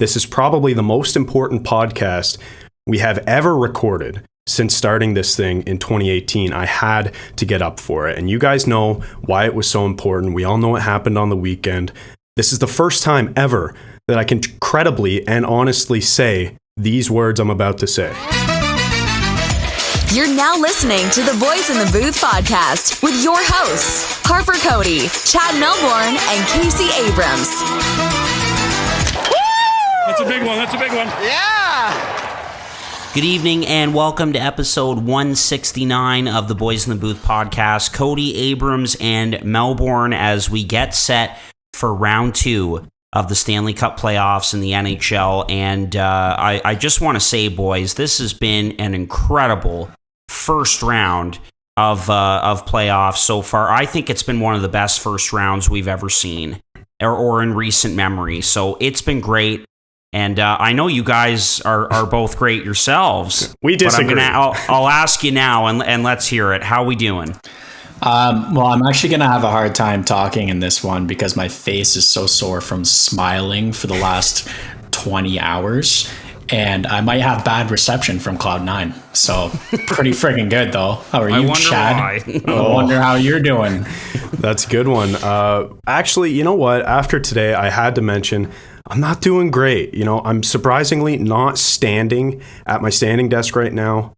This is probably the most important podcast we have ever recorded since starting this thing in 2018. I had to get up for it. And you guys know why it was so important. We all know what happened on the weekend. This is the first time ever that I can credibly and honestly say these words I'm about to say. You're now listening to the Boys in the Booth podcast with your hosts, Harper Cody, Chad Melbourne, and Casey Abrams. That's a big one. Yeah! Good evening and welcome to episode 169 of the Boys in the Booth podcast. Cody Abrams and Melbourne as we get set for round 2 of the Stanley Cup playoffs in the NHL. And I just want to say, boys, this has been an incredible first round of playoffs so far. I think it's been one of the best first rounds we've ever seen or in recent memory. So it's been great. And I know you guys are both great yourselves. We disagree. But I'll ask you now, and let's hear it. How we doing? Well, I'm actually going to have a hard time talking in this one because my face is so sore from smiling for the last 20 hours. And I might have bad reception from Cloud9. So pretty freaking good, though. How are you, Chad? I wonder how you're doing. That's a good one. Actually, you know what? After today, I had to mention I'm not doing great. You know, I'm surprisingly not standing at my standing desk right now.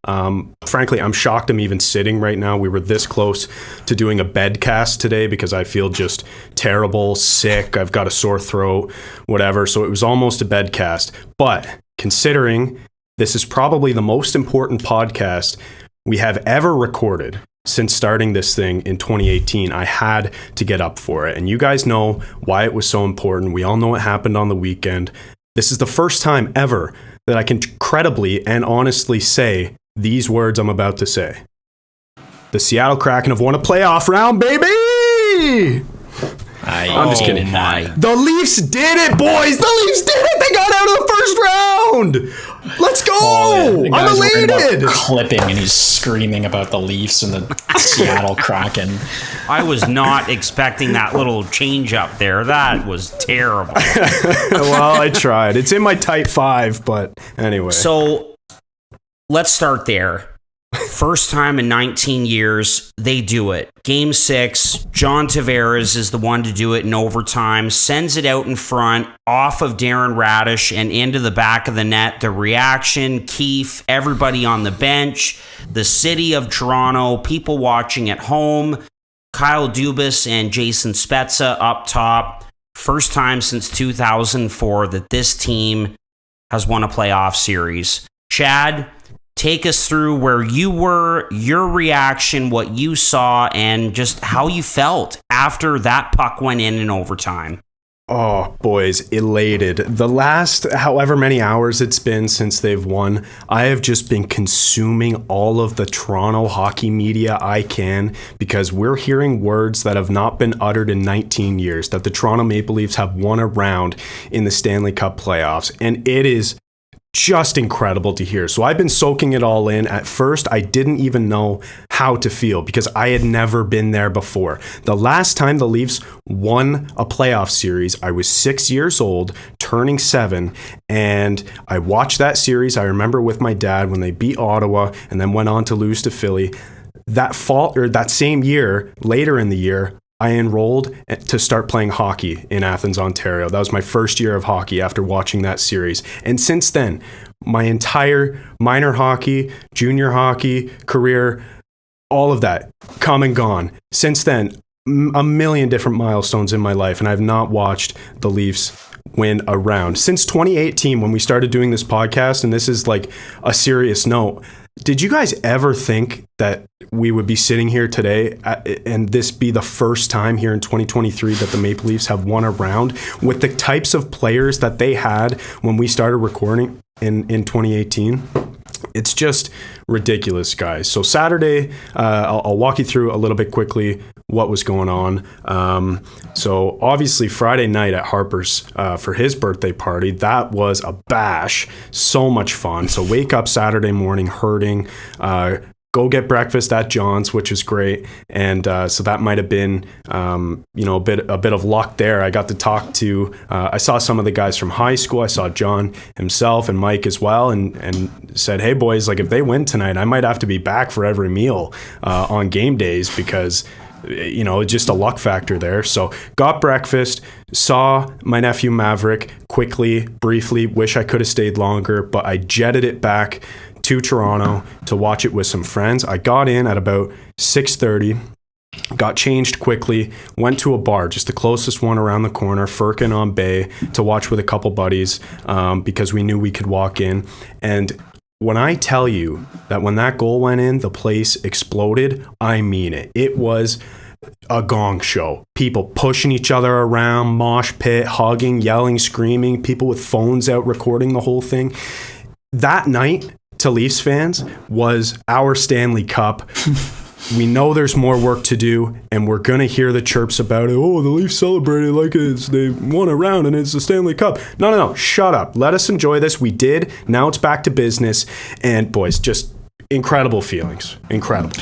Frankly, I'm shocked I'm even sitting right now. We were this close to doing a bedcast today because I feel just terrible, sick. I've got a sore throat, whatever. So it was almost a bedcast. But considering this is probably the most important podcast we have ever recorded since starting this thing in 2018, I had to get up for it. And you guys know why it was so important. We all know what happened on the weekend. This is the first time ever that I can credibly and honestly say these words I'm about to say. The Seattle Kraken have won a playoff round, baby! I'm just kidding. The Leafs did it, boys! The Leafs did it! They got out of the first round! Let's go! I'm elated! Clipping and he's screaming about the Leafs and the Seattle Kraken. I was not expecting that little change up there. That was terrible. Well, I tried. It's in my tight 5, but anyway. So let's start there. First time in 19 years, they do it. Game 6, John Tavares is the one to do it in overtime, sends it out in front, off of Darren Radish and into the back of the net. The reaction, Keefe, everybody on the bench, the city of Toronto, people watching at home, Kyle Dubas and Jason Spezza up top. First time since 2004 that this team has won a playoff series. Chad, take us through where you were, your reaction, what you saw, and just how you felt after that puck went in overtime. Oh, boys, elated. The last however many hours it's been since they've won, I have just been consuming all of the Toronto hockey media I can because we're hearing words that have not been uttered in 19 years, that the Toronto Maple Leafs have won a round in the Stanley Cup playoffs, and it is just incredible to hear. So I've been soaking it all in. At first, I didn't even know how to feel because I had never been there before. The last time the Leafs won a playoff series, I was 6 years old, turning 7, and I watched that series. I remember with my dad when they beat Ottawa and then went on to lose to Philly. That fall or that same year, later in the year, I enrolled to start playing hockey in Athens, Ontario. That was my first year of hockey after watching that series. And since then, my entire minor hockey, junior hockey career, all of that come and gone. Since then, a million different milestones in my life, and I've not watched the Leafs win a round. Since 2018, when we started doing this podcast, and this is like a serious note, did you guys ever think that we would be sitting here today and this be the first time here in 2023 that the Maple Leafs have won a round with the types of players that they had when we started recording in 2018? It's just ridiculous, guys. So Saturday, I'll walk you through a little bit quickly what was going on. So obviously Friday night at Harper's for his birthday party, that was a bash. So much fun. So wake up Saturday morning hurting. go get breakfast at John's, which was great. And so that might have been, a bit of luck there. I got to talk to, I saw some of the guys from high school. I saw John himself and Mike as well, and said, hey boys, like if they win tonight, I might have to be back for every meal on game days because just a luck factor there. So got breakfast, saw my nephew Maverick quickly, briefly, wish I could have stayed longer, but I jetted it back to Toronto to watch it with some friends. I got in at about 6:30, got changed quickly, went to a bar, just the closest one around the corner, Firkin on Bay, to watch with a couple buddies because we knew we could walk in. And when I tell you that when that goal went in, the place exploded, I mean it. It was a gong show. People pushing each other around, mosh pit, hugging, yelling, screaming, people with phones out recording the whole thing. That night, to Leafs fans, was our Stanley Cup. We know there's more work to do, and we're going to hear the chirps about it. Oh, the Leafs celebrated like they won a round and it's the Stanley Cup. No. Shut up. Let us enjoy this. We did. Now it's back to business. And boys, just incredible feelings. Incredible.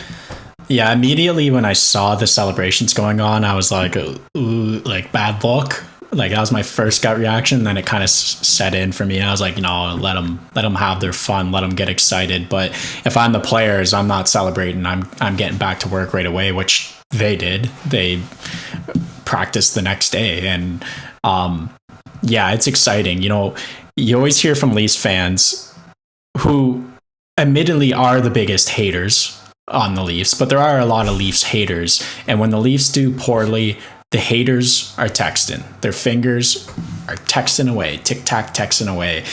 Yeah, immediately when I saw the celebrations going on, I was like, ooh, like bad luck. Like that was my first gut reaction. Then it kind of set in for me. And I was like, let them have their fun, let them get excited. But if I'm the players, I'm not celebrating. I'm getting back to work right away, which they did. They practiced the next day, and it's exciting. You always hear from Leafs fans who, admittedly, are the biggest haters on the Leafs, but there are a lot of Leafs haters, and when the Leafs do poorly, the haters are texting. Their fingers are texting away, tic-tac texting away.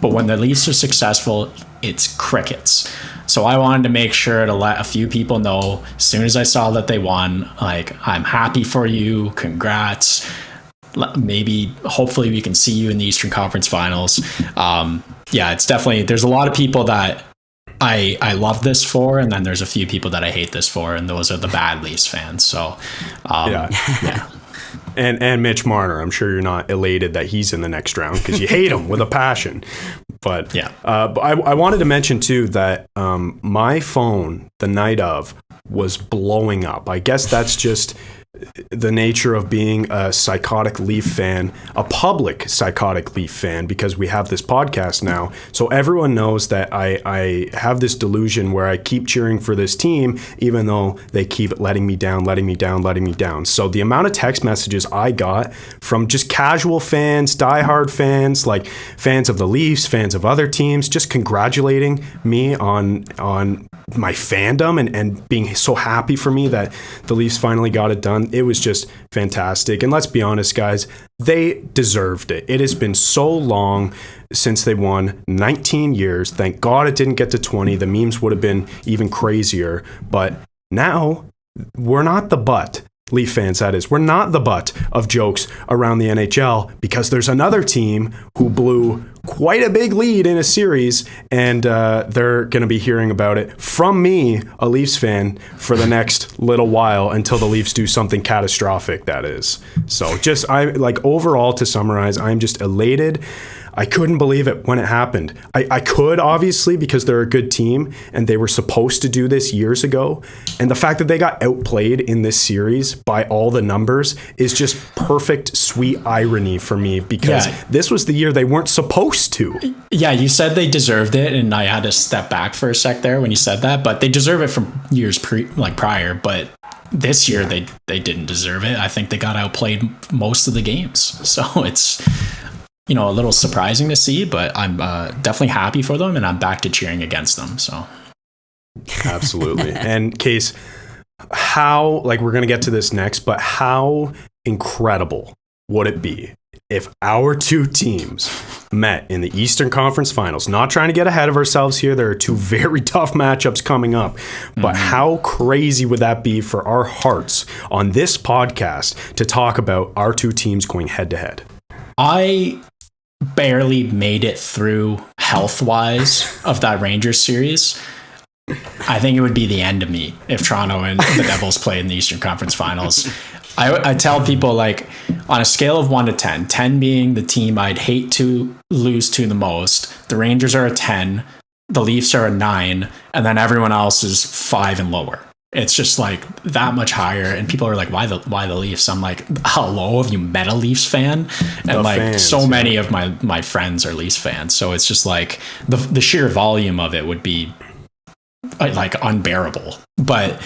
But when the Leafs are successful, it's crickets. So I wanted to make sure to let a few people know as soon as I saw that they won, like, I'm happy for you, congrats. Maybe, hopefully we can see you in the Eastern Conference Finals. It's definitely, there's a lot of people that I love this for, and then there's a few people that I hate this for, and those are the bad Leafs fans. So, yeah. And Mitch Marner, I'm sure you're not elated that he's in the next round because you hate him with a passion. But yeah, I wanted to mention too that my phone the night of was blowing up. I guess that's just the nature of being a psychotic Leaf fan, a public psychotic Leaf fan, because we have this podcast now. So everyone knows that I have this delusion where I keep cheering for this team, even though they keep letting me down. So the amount of text messages I got from just casual fans, diehard fans, like fans of the Leafs, fans of other teams, just congratulating me on my fandom and being so happy for me that the Leafs finally got it done. It was just fantastic. And let's be honest, guys, they deserved it. It has been so long since they won, 19 years. Thank God it didn't get to 20. The memes would have been even crazier. But now we're not the butt. Leaf fans, that is. We're not the butt of jokes around the NHL because there's another team who blew quite a big lead in a series, and they're going to be hearing about it from me, a Leafs fan, for the next little while until the Leafs do something catastrophic, that is. So just, overall, to summarize, I'm just elated. I couldn't believe it when it happened. I could, obviously, because they're a good team and they were supposed to do this years ago. And the fact that they got outplayed in this series by all the numbers is just perfect, sweet irony for me, because this was the year they weren't supposed to. Yeah, you said they deserved it, and I had to step back for a sec there when you said that, but they deserve it from years prior, but this year they didn't deserve it. I think they got outplayed most of the games. So it's a little surprising to see, but I'm definitely happy for them, and I'm back to cheering against them. So, absolutely. And Case, how, we're going to get to this next, but how incredible would it be if our two teams met in the Eastern Conference Finals? Not trying to get ahead of ourselves here. There are two very tough matchups coming up, but how crazy would that be for our hearts on this podcast to talk about our two teams going head to head? I barely made it through health-wise of that Rangers series. I think it would be the end of me if Toronto and the Devils played in the Eastern Conference Finals. I tell people, on a scale of 1 to 10, 10 being the team I'd hate to lose to the most, the Rangers are a 10, the Leafs are a 9, and then everyone else is 5 and lower. It's just like that much higher, and people are like, why the Leafs? I'm like, hello, have you met a Leafs fan? And like fans, so many of my friends are Leafs fans, so it's just like the sheer volume of it would be like unbearable. But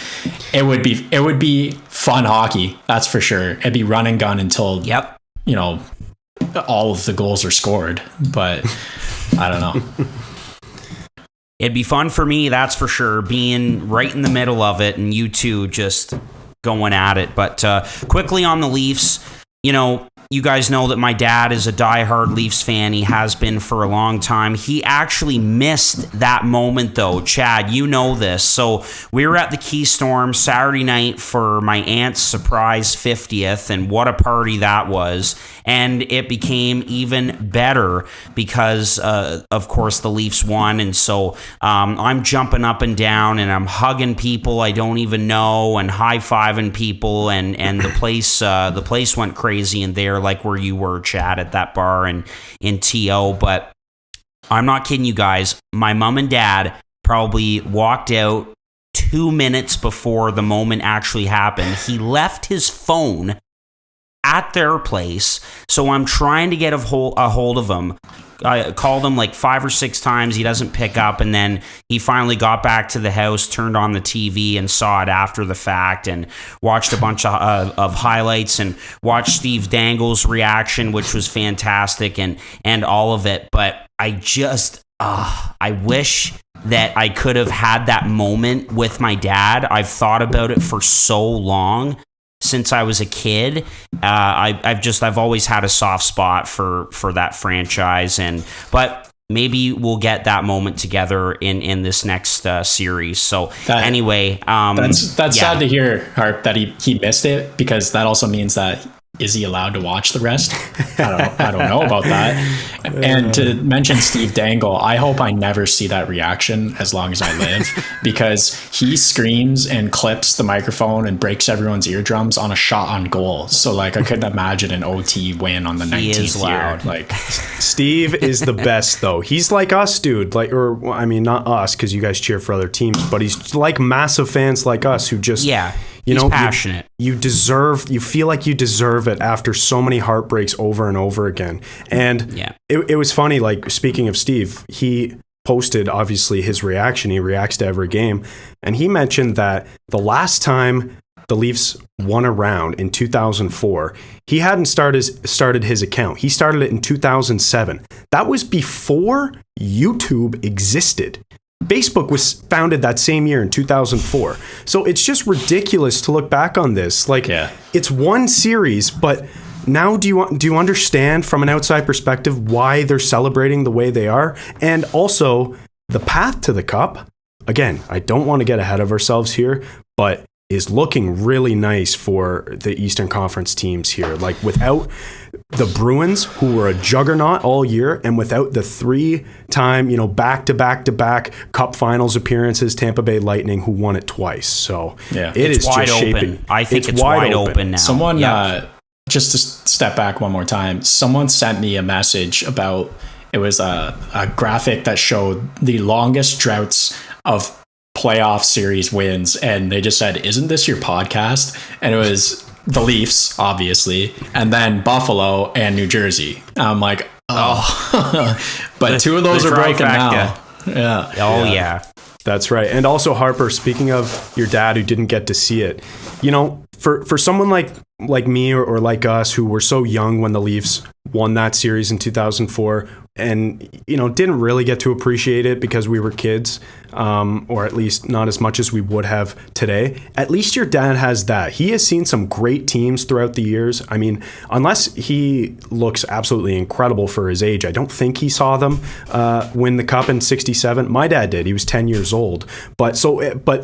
it would be fun hockey, that's for sure. It'd be run and gun until you know, all of the goals are scored. But I don't know. It'd be fun for me, that's for sure, being right in the middle of it and you two just going at it. But quickly on the Leafs, you know, you guys know that my dad is a diehard Leafs fan. He has been for a long time. He actually missed that moment, though. Chad, you know this. So we were at the Keystorm Saturday night for my aunt's surprise 50th, and what a party that was. And it became even better because, of course, the Leafs won. And so I'm jumping up and down, and I'm hugging people I don't even know and high-fiving people, and the place went crazy in there, like where you were, Chad, at that bar in TO. But I'm not kidding you guys. My mom and dad probably walked out 2 minutes before the moment actually happened. He left his phone at their place, so I'm trying to get a hold of him. I called him like 5 or 6 times. He doesn't pick up, and then he finally got back to the house, turned on the TV, and saw it after the fact, and watched a bunch of highlights, and watched Steve Dangle's reaction, which was fantastic, and all of it. But I just I wish that I could have had that moment with my dad. I've thought about it for so long. Since I was a kid, I've always had a soft spot for that franchise, but maybe we'll get that moment together in this next series. So anyway, that's sad to hear, Harp, that he missed it, because that also means that, is he allowed to watch the rest? I don't know about that. And to mention Steve Dangle, I hope I never see that reaction as long as I live, because he screams and clips the microphone and breaks everyone's eardrums on a shot on goal. So like, I couldn't imagine an OT win on the 19th year. Like, Steve is the best though. He's like us, dude. Like, or I mean, not us, because you guys cheer for other teams, but he's like massive fans like us who just He's passionate. You feel like you deserve it after so many heartbreaks over and over again. And it was funny, like, speaking of Steve, he posted, obviously, his reaction. He reacts to every game. And he mentioned that the last time the Leafs won a round in 2004, he hadn't started his account. He started it in 2007. That was before YouTube existed. Facebook was founded that same year in 2004. So it's just ridiculous to look back on this. Like, it's one series, but now do you understand from an outside perspective why they're celebrating the way they are? And also the path to the cup. Again, I don't want to get ahead of ourselves here, but is looking really nice for the Eastern Conference teams here. Like, without the Bruins, who were a juggernaut all year, and without the 3-time, back-to-back Cup Finals appearances, Tampa Bay Lightning, who won it twice. So it is wide just open. shaping. I think it's wide open now. Someone, just to step back one more time, someone sent me a message about, it was a graphic that showed the longest droughts of playoff series wins, and they just said, "Isn't this your podcast?" And it was the Leafs, obviously, and then Buffalo and New Jersey. I'm like, but 2 of those are broken now. Yeah. That's right. And also, Harper, speaking of your dad who didn't get to see it, for someone like me or like us who were so young when the Leafs won that series in 2004, and didn't really get to appreciate it because we were kids, or at least not as much as we would have today. At least your dad has that. He has seen some great teams throughout the years. I mean, unless he looks absolutely incredible for his age, I don't think he saw them win the cup in '67. My dad did. He was 10 years old. But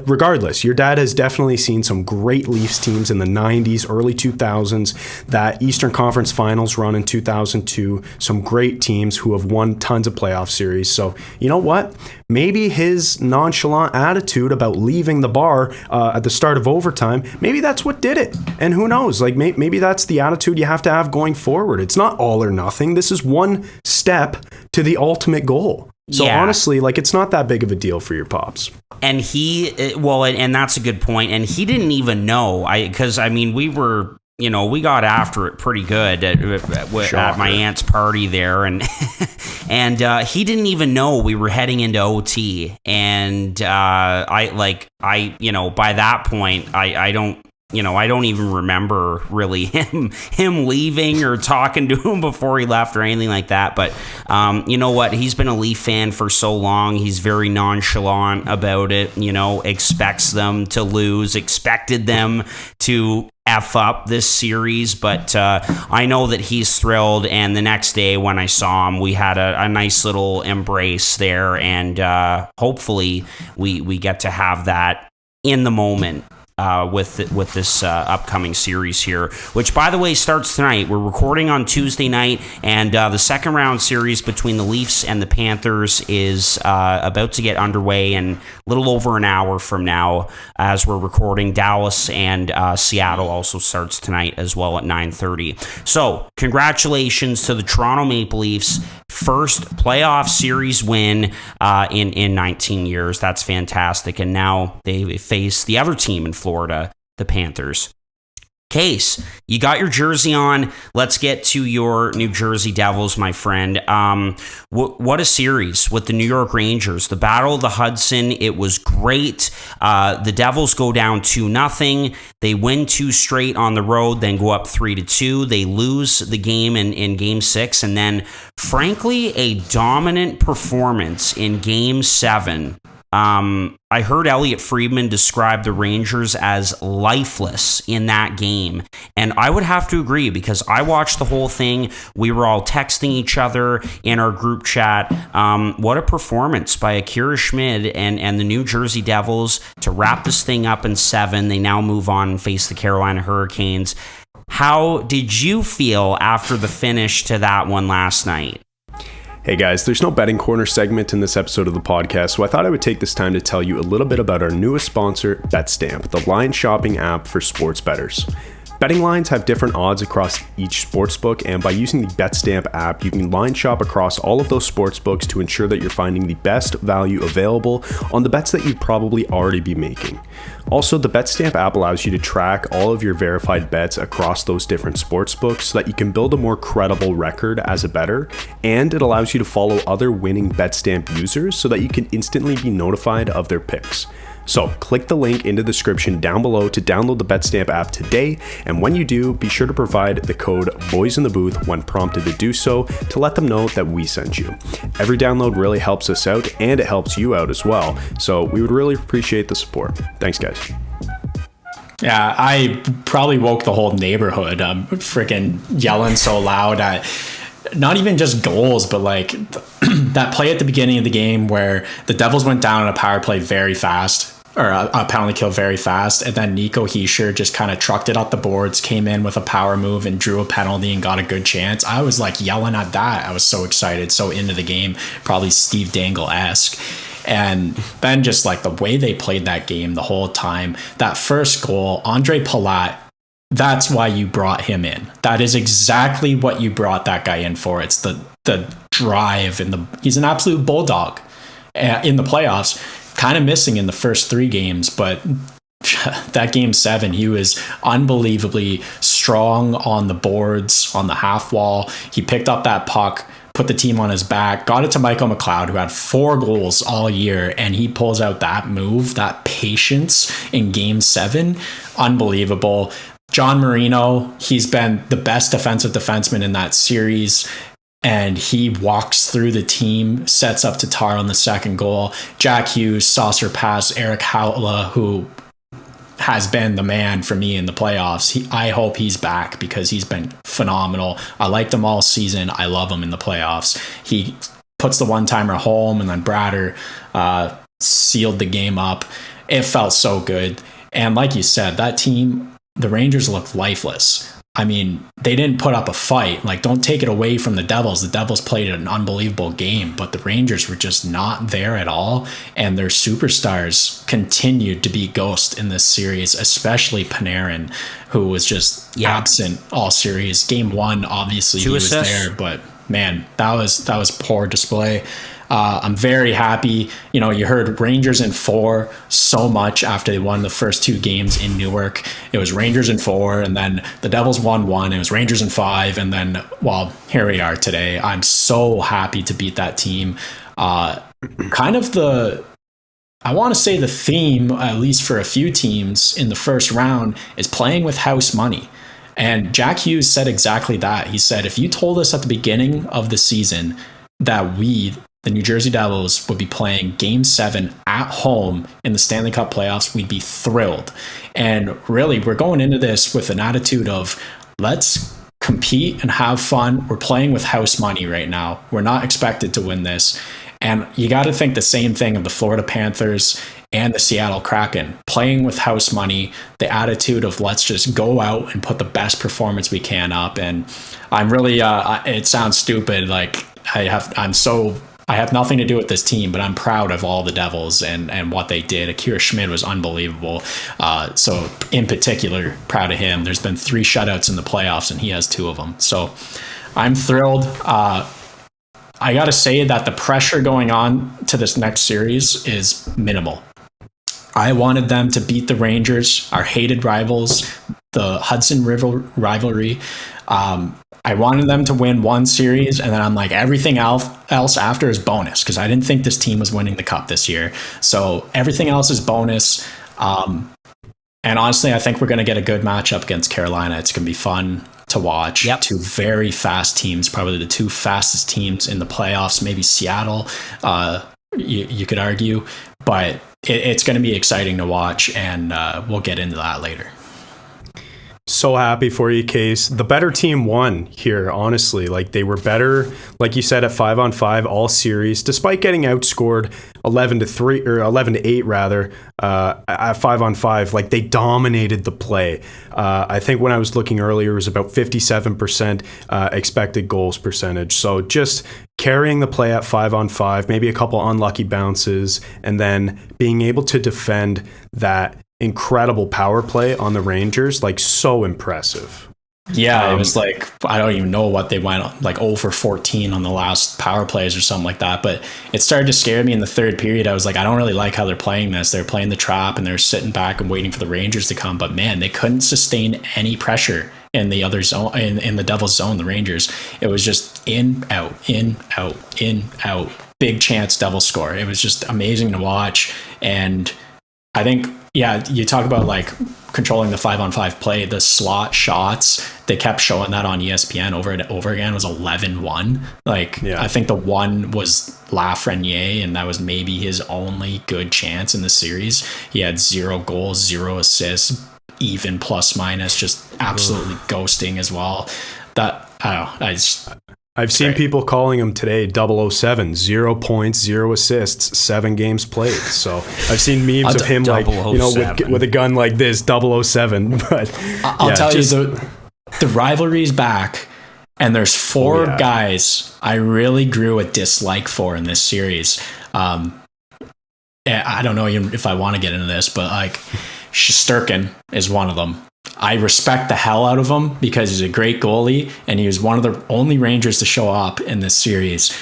regardless, your dad has definitely seen some great Leafs teams in the 90s, early 2000s, that Eastern Conference Finals run in 2002, some great teams who have won tons of playoff series. So, you know what? Maybe his nonchalant attitude about leaving the bar at the start of overtime, maybe that's what did it. And who knows? Like, maybe that's the attitude you have to have going forward. It's not all or nothing. This is one step to the ultimate goal. So honestly, like, it's not that big of a deal for your pops. And and that's a good point. And he didn't even know, because we were, we got after it pretty good at my aunt's party there, and and he didn't even know we were heading into OT. And by that point, I don't even remember really him leaving or talking to him before he left or anything like that. But you know what? He's been a Leaf fan for so long. He's very nonchalant about it, expects them to lose, expected them to F up this series. But I know that he's thrilled. And the next day when I saw him, we had a nice little embrace there. And hopefully we get to have that in the moment. With this upcoming series here, which, by the way, starts tonight. We're recording on Tuesday night, and the second round series between the Leafs and the Panthers is about to get underway in a little over an hour from now as we're recording. Dallas and Seattle also starts tonight as well at 9:30. So congratulations to the Toronto Maple Leafs. First playoff series win in 19 years. That's fantastic. And now they face the other team in Florida, the Panthers. Case, you got your jersey on. Let's get to your New Jersey Devils, my friend. What a series with the New York Rangers. The Battle of the Hudson, it was great. The Devils go down 2-0. They win 2 straight on the road, then go up 3-2. They lose the game in Game 6, and then, frankly, a dominant performance in Game 7. I heard Elliot Friedman describe the Rangers as lifeless in that game. And I would have to agree, because I watched the whole thing. We were all texting each other in our group chat. What a performance by Akira Schmid and the New Jersey Devils to wrap this thing up in 7. They now move on and face the Carolina Hurricanes. How did you feel after the finish to that one last night? Hey guys, there's no betting corner segment in this episode of the podcast, so I thought I would take this time to tell you a little bit about our newest sponsor, BetStamp, the line shopping app for sports bettors. Betting lines have different odds across each sportsbook, and by using the BetStamp app, you can line shop across all of those sportsbooks to ensure that you're finding the best value available on the bets that you'd probably already be making. Also, the BetStamp app allows you to track all of your verified bets across those different sportsbooks so that you can build a more credible record as a bettor, and it allows you to follow other winning BetStamp users so that you can instantly be notified of their picks. So click the link in the description down below to download the BetStamp app today, and when you do, be sure to provide the code BOYSINTHEBOOTH when prompted to do so to let them know that we sent you. Every download really helps us out, and it helps you out as well, so we would really appreciate the support. Thanks, guys. Yeah, I probably woke the whole neighborhood. I'm freaking yelling so loud at not even just goals, but like that play at the beginning of the game where the Devils went down on a power play very fast, or a penalty kill very fast, and then Nico Hischier just kind of trucked it up the boards, came in with a power move and drew a penalty and got a good chance. I was like yelling at that. I was so excited, so into the game, probably Steve Dangle-esque. And then just like the way they played that game the whole time, that first goal, Andre Palat, that's why you brought him in. That is exactly what you brought that guy in for. It's the drive, and he's an absolute bulldog in the playoffs. Kind of missing in the first 3 games, but that Game 7, he was unbelievably strong on the boards, on the half wall. He picked up that puck, put the team on his back, got it to Michael McLeod, who had 4 goals all year, and he pulls out that move, that patience in Game 7. Unbelievable. John Marino, he's been the best defensive defenseman in that series, and he walks through the team, sets up Tatar on the second goal. Jack Hughes, saucer pass, Eric Haula, who has been the man for me in the playoffs. I hope he's back because he's been phenomenal. I liked him all season. I love him in the playoffs. He puts the one-timer home, and then Brader sealed the game up. It felt so good. And like you said, that team, the Rangers, looked lifeless. I mean, they didn't put up a fight. Like, don't take it away from the Devils. The Devils played an unbelievable game, but the Rangers were just not there at all. And their superstars continued to be ghosts in this series, especially Panarin, who was just absent all series. Game 1, obviously, he was there, but man, that was poor display. I'm very happy. You heard Rangers in 4 so much after they won the first 2 games in Newark. It was Rangers in 4, and then the Devils won 1. It was Rangers in 5, and then, well, here we are today. I'm so happy to beat that team. Kind of I want to say the theme, at least for a few teams in the first round, is playing with house money. And Jack Hughes said exactly that. He said, if you told us at the beginning of the season that we, the New Jersey Devils, would be playing Game 7 at home in the Stanley Cup playoffs, we'd be thrilled. And really, we're going into this with an attitude of, let's compete and have fun. We're playing with house money right now. We're not expected to win this. And you got to think the same thing of the Florida Panthers and the Seattle Kraken, playing with house money, the attitude of let's just go out and put the best performance we can up. And I'm really, it sounds stupid. Like I have nothing to do with this team, but I'm proud of all the Devils and what they did. Akira Schmid was unbelievable. So in particular, proud of him. There's been 3 shutouts in the playoffs and he has 2 of them. So I'm thrilled. I got to say that the pressure going on to this next series is minimal. I wanted them to beat the Rangers, our hated rivals, the Hudson River rivalry. I wanted them to win 1 series, and then I'm like, everything else after is bonus, because I didn't think this team was winning the cup this year. So everything else is bonus. And honestly, I think we're going to get a good matchup against Carolina. It's going to be fun to watch. Yep. 2 very fast teams, probably the 2 fastest teams in the playoffs. Maybe Seattle, you could argue, but it's going to be exciting to watch, and we'll get into that later. So happy for you, Case. The better team won here, honestly. Like, they were better, like you said, at 5-on-5 all series, despite getting outscored 11-3 or 11-8 rather at 5-on-5. Like, they dominated the play. I think when I was looking earlier, it was about 57% expected goals percentage. So just carrying the play at 5-on-5, maybe a couple unlucky bounces, and then being able to defend that incredible power play on the Rangers, like, so impressive. Yeah, it was like, I don't even know what they went on, like 0 for 14 on the last power plays or something like that. But it started to scare me in the 3rd period. I was like, I don't really like how they're playing this. They're playing the trap and they're sitting back and waiting for the Rangers to come. But man, they couldn't sustain any pressure in the other zone, in the Devil's zone, the Rangers. It was just in, out, in, out, in, out. Big chance Devil score. It was just amazing to watch. And I think, yeah, you talk about like controlling the 5-on-5 play, the slot shots, they kept showing that on ESPN over and over again. It was 11-1. Like, yeah. I think the one was Lafreniere, and that was maybe his only good chance in the series. He had 0 goals, 0 assists, even plus minus, just absolutely ghosting as well. That, I don't know, I've seen people calling him today 007, 0 points, 0 assists, 7 games played. So I've seen memes of him like, with a gun like this, 007. But I'll tell you, the rivalry's back, and there's 4 guys I really grew a dislike for in this series. I don't know if I want to get into this, but like Shesterkin is one of them. I respect the hell out of him because he's a great goalie, and he was one of the only Rangers to show up in this series.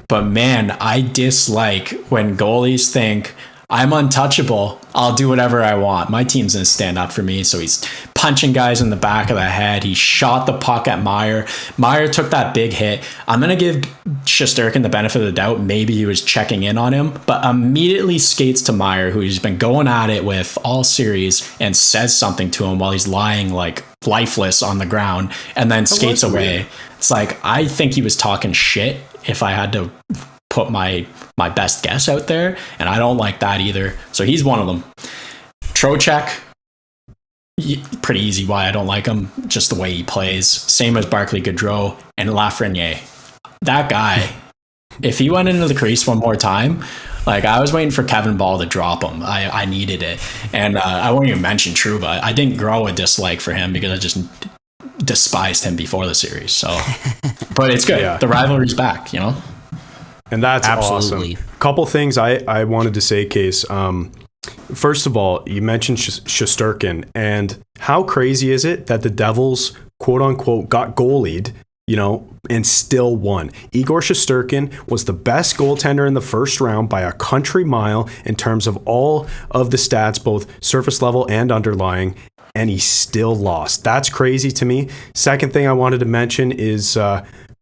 But man, I dislike when goalies think, I'm untouchable, I'll do whatever I want. My team's going to stand up for me. So he's punching guys in the back of the head. He shot the puck at Meyer. Meyer took that big hit. I'm going to give Shesterkin the benefit of the doubt. Maybe he was checking in on him, but immediately skates to Meyer, who he's been going at it with all series, and says something to him while he's lying like lifeless on the ground, and then skates away. It's like, I think he was talking shit if I had to put my best guess out there, and I don't like that either. So he's one of them. Trocheck, pretty easy why I don't like him, just the way he plays. Same as Barclay Goodrow and Lafreniere. That guy, if he went into the crease one more time, like, I was waiting for Kevin Ball to drop him. I needed it. And I won't even mention Trouba. I didn't grow a dislike for him because I just despised him before the series. So, but it's good. Yeah. The rivalry's back, you know? And that's absolutely awesome. Couple things I wanted to say, Case. First of all, you mentioned Shesterkin, and how crazy is it that the Devils, quote unquote, got goalied and still won. Igor Shesterkin was the best goaltender in the first round by a country mile in terms of all of the stats, both surface level and underlying, and he still lost. That's crazy to me. Second thing I wanted to mention is,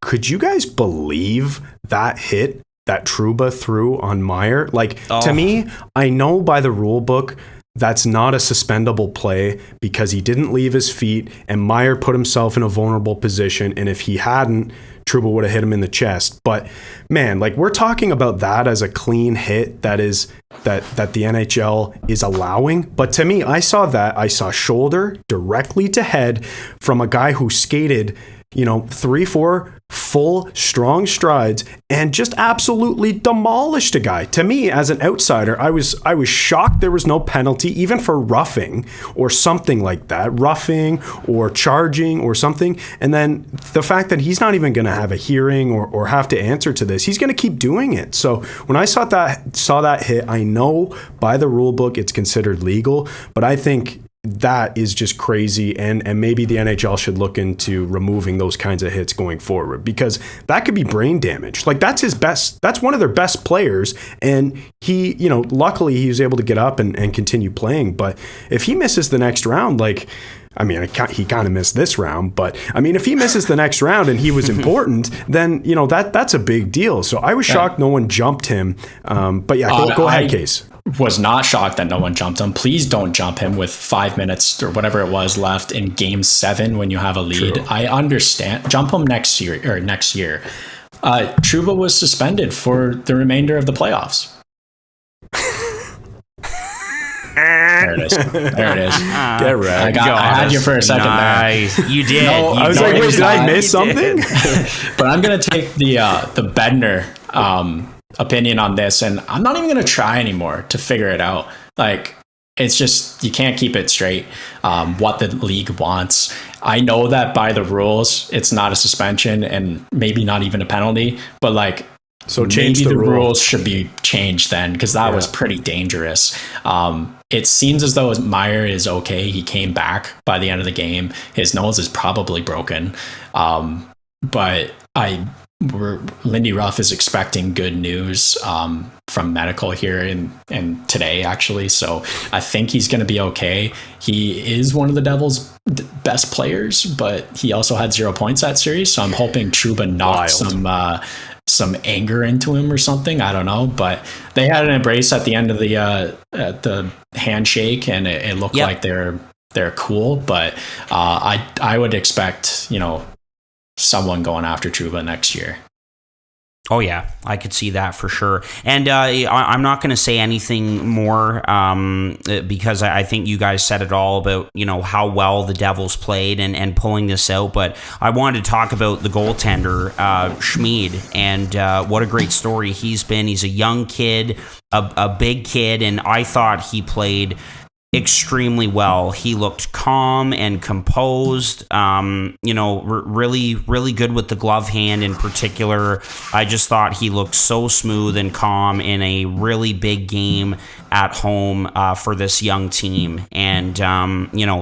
could you guys believe that hit that Trouba threw on Meier? To me, I know by the rule book, that's not a suspendable play because he didn't leave his feet and Meier put himself in a vulnerable position. And if he hadn't, Trouba would have hit him in the chest. But man, we're talking about that as a clean hit that the NHL is allowing. But to me, I saw shoulder directly to head from a guy who skated 3-4 full strong strides and just absolutely demolished a guy. To me, as an outsider, I was shocked there was no penalty even for roughing or something like that, roughing or charging or something. And then the fact that he's not even going to have a hearing or have to answer to this, he's going to keep doing it. So when I saw that hit, I know by the rule book it's considered legal, but I think that is just crazy, and maybe the NHL should look into removing those kinds of hits going forward, because that could be brain damage. That's one of their best players, and he, luckily he was able to get up and continue playing. But if he misses the next round, he kind of missed this round, but if he misses the next round and he was important, then that's a big deal. So I was shocked no one jumped him. But yeah, go ahead, Case. Was not shocked that no one jumped him. Please don't jump him with 5 minutes or whatever it was left in Game 7 when you have a lead. True. I understand. Jump him next year. Trouba was suspended for the remainder of the playoffs. There it is. Get right. I had you for a second there. You did. No, I was like, wait, did I miss something? But I'm going to take the Bednar opinion on this, and I'm not even going to try anymore to figure it out. It's just, you can't keep it straight what the league wants. I know that by the rules, it's not a suspension and maybe not even a penalty, but so maybe the rules should be changed then, because that was pretty dangerous. It seems as though Meier is okay. He came back by the end of the game. His nose is probably broken. But Lindy Ruff is expecting good news from medical here and today, actually. So I think he's going to be okay. He is one of the Devils' best players, but he also had 0 points that series. So I'm hoping Trouba knocked some anger into him or something. I don't know, but they had an embrace at the end of the handshake, and it looked like they're cool. But I would expect someone going after Trouba next year. Oh yeah, I could see that for sure. And I'm not going to say anything more because I think you guys said it all about how well the Devils played and pulling this out. But I wanted to talk about the goaltender Schmid, and what a great story he's been. He's a young kid, a big kid, and I thought he played extremely well. He looked calm and composed, really, really good with the glove hand in particular. I just thought he looked so smooth and calm in a really big game at home for this young team. And,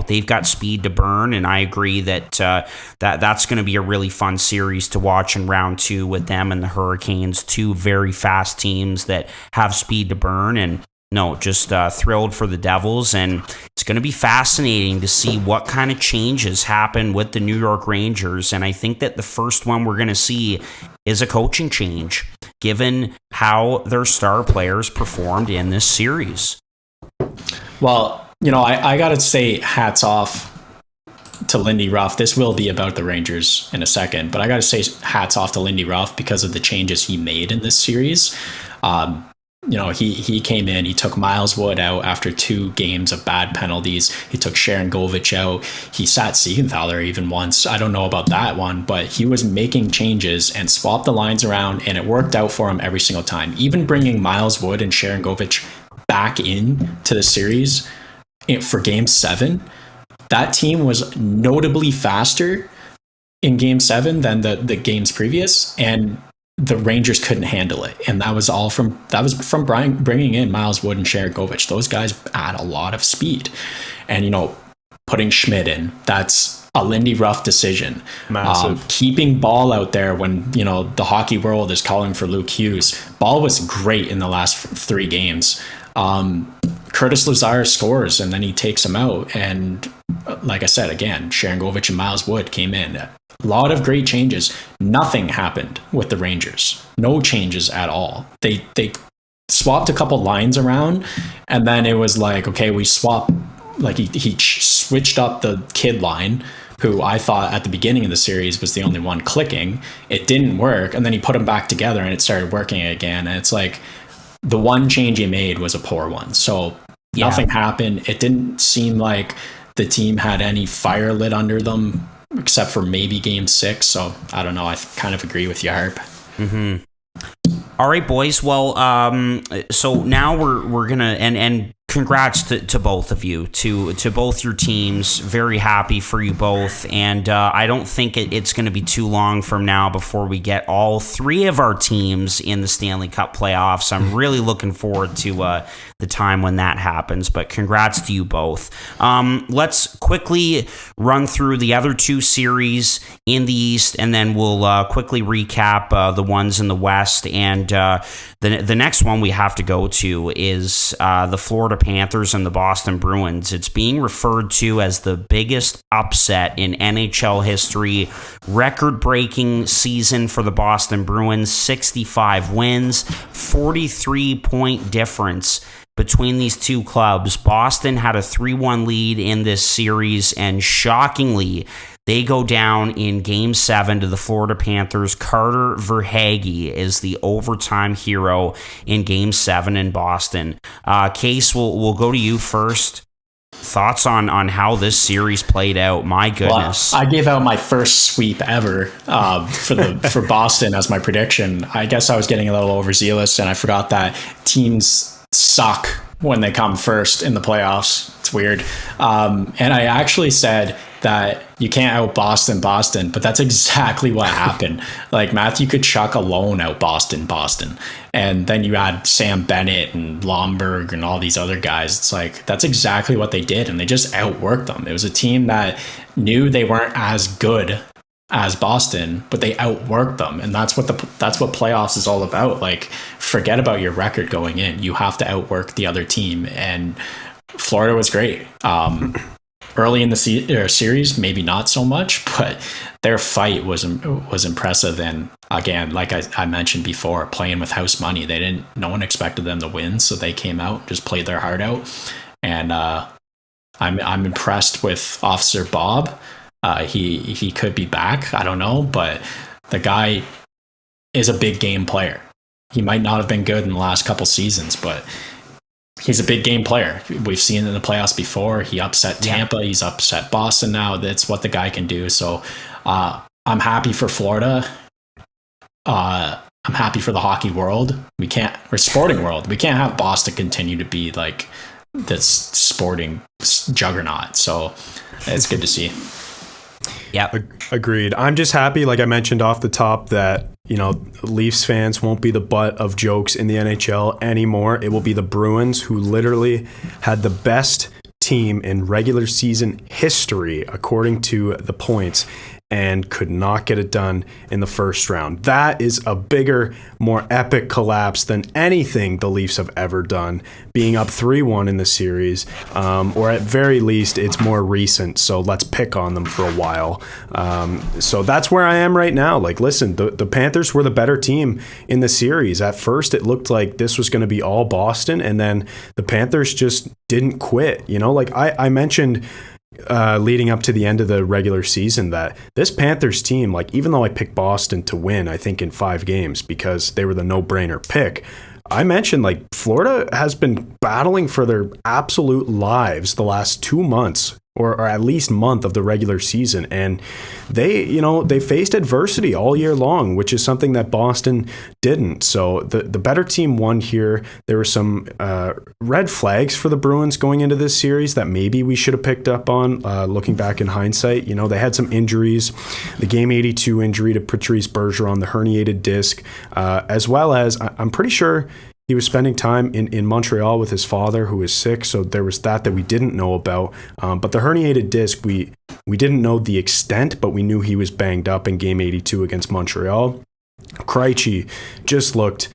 they've got speed to burn, and I agree that that's going to be a really fun series to watch in round 2 with them and the Hurricanes, two very fast teams that have speed to burn. And just thrilled for the Devils, and it's going to be fascinating to see what kind of changes happen with the New York Rangers. And I think that the first one we're going to see is a coaching change, given how their star players performed in this series. Well, I got to say hats off to Lindy Ruff. This will be about the Rangers in a second, but I got to say hats off to Lindy Ruff because of the changes he made in this series. He came in, he took Miles Wood out after 2 games of bad penalties. He took Sharon Govich out. He sat Siegenthaler even once. I don't know about that one, but he was making changes and swapped the lines around, and it worked out for him every single time. Even bringing Miles Wood and Sharon Govich back in to the series for Game 7, that team was notably faster in Game 7 than the games previous, and the Rangers couldn't handle it. And that was from Brian bringing in Miles Wood and Sharon Govich. Those guys add a lot of speed. And, putting Schmid in, that's a Lindy Ruff decision. Massive. Keeping Ball out there when, the hockey world is calling for Luke Hughes. Ball was great in the last 3 games. Curtis Lazar scores, and then he takes him out. And like I said, again, Sharangovich and Miles Wood came in. A lot of great changes. Nothing happened with the Rangers. No changes at all. They swapped a couple lines around, and then it was like, okay, we swap. Like he switched up the kid line, who I thought at the beginning of the series was the only one clicking. It didn't work, and then he put them back together, and it started working again. And it's like the one change he made was a poor one. So nothing happened. It didn't seem like the team had any fire lit under them, except for maybe Game 6. So I don't know. I kind of agree with you, Harp. Mm-hmm. All right, boys. Well, so now we're gonna and congrats to both of you, to both your teams. Very happy for you both, and I don't think it's going to be too long from now before we get all 3 of our teams in the Stanley Cup playoffs. I'm really looking forward to the time when that happens, but congrats to you both. Let's quickly run through the other 2 series in the East, and then we'll quickly recap the ones in the West. And the next one we have to go to is the Florida Panthers and the Boston Bruins. It's being referred to as the biggest upset in NHL history. Record-breaking season for the Boston Bruins, 65 wins, 43-point difference between these two clubs. Boston had a 3-1 lead in this series, and shockingly, they go down in Game 7 to the Florida Panthers. Carter Verhaeghe is the overtime hero in Game 7 in Boston. Case, we'll go to you first. Thoughts on how this series played out? My goodness. Well, I gave out my first sweep ever for Boston as my prediction. I guess I was getting a little overzealous, and I forgot that teams suck when they come first in the playoffs. It's weird. And I actually said that you can't out Boston, but that's exactly what happened. Like, Matthew Tkachuk alone out Boston. And then you add Sam Bennett and Lomberg and all these other guys. It's like, that's exactly what they did. And they just outworked them. It was a team that knew they weren't as good as Boston, but they outworked them. And that's what playoffs is all about. Like, forget about your record going in. You have to outwork the other team. And Florida was great. Early in the series, maybe not so much, but their fight was impressive. And again, like I mentioned before, playing with house money, no one expected them to win, so they came out, just played their heart out. And I'm impressed with Officer Bob. He could be back, I don't know, but the guy is a big game player. He might not have been good in the last couple seasons, but he's a big game player. We've seen it in the playoffs before. He upset Tampa. He's upset Boston now. That's what the guy can do. So I'm happy for Florida. I'm happy for the hockey world. Or sporting world. We can't have Boston continue to be like this sporting juggernaut. So it's good to see. Yeah, agreed. I'm just happy, like I mentioned off the top, that Leafs fans won't be the butt of jokes in the NHL anymore. It will be the Bruins, who literally had the best team in regular season history according to the points, and could not get it done in the first round. That is a bigger, more epic collapse than anything the Leafs have ever done, being up 3-1 in the series, or at very least, it's more recent, so let's pick on them for a while. So that's where I am right now. Like, listen, the Panthers were the better team in the series. At first, it looked like this was going to be all Boston, and then the Panthers just didn't quit. Like I mentioned leading up to the end of the regular season, that this Panthers team, like, even though I picked Boston to win, I think in 5 games because they were the no-brainer pick, I mentioned, like, Florida has been battling for their absolute lives the last 2 months, or at least month of the regular season. And they faced adversity all year long, which is something that Boston didn't. So the better team won here. There were some red flags for the Bruins going into this series that maybe we should have picked up on, looking back in hindsight. They had some injuries, the Game 82 injury to Patrice Bergeron, the herniated disc, as well as I'm pretty sure he was spending time in Montreal with his father, who is sick, so there was that we didn't know about. But the herniated disc, we We didn't know the extent, but we knew he was banged up in game 82 against Montreal. Krejci just looked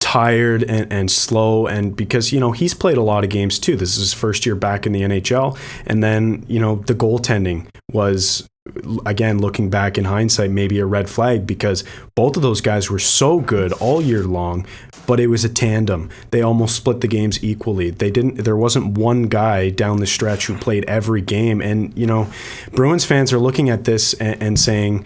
tired and slow, and because he's played a lot of games too. This is his first year back in the NHL, and then the goaltending was, again, looking back in hindsight, maybe a red flag, because both of those guys were so good all year long, but it was a tandem. They almost split the games equally. There wasn't one guy down the stretch who played every game, and Bruins fans are looking at this and saying,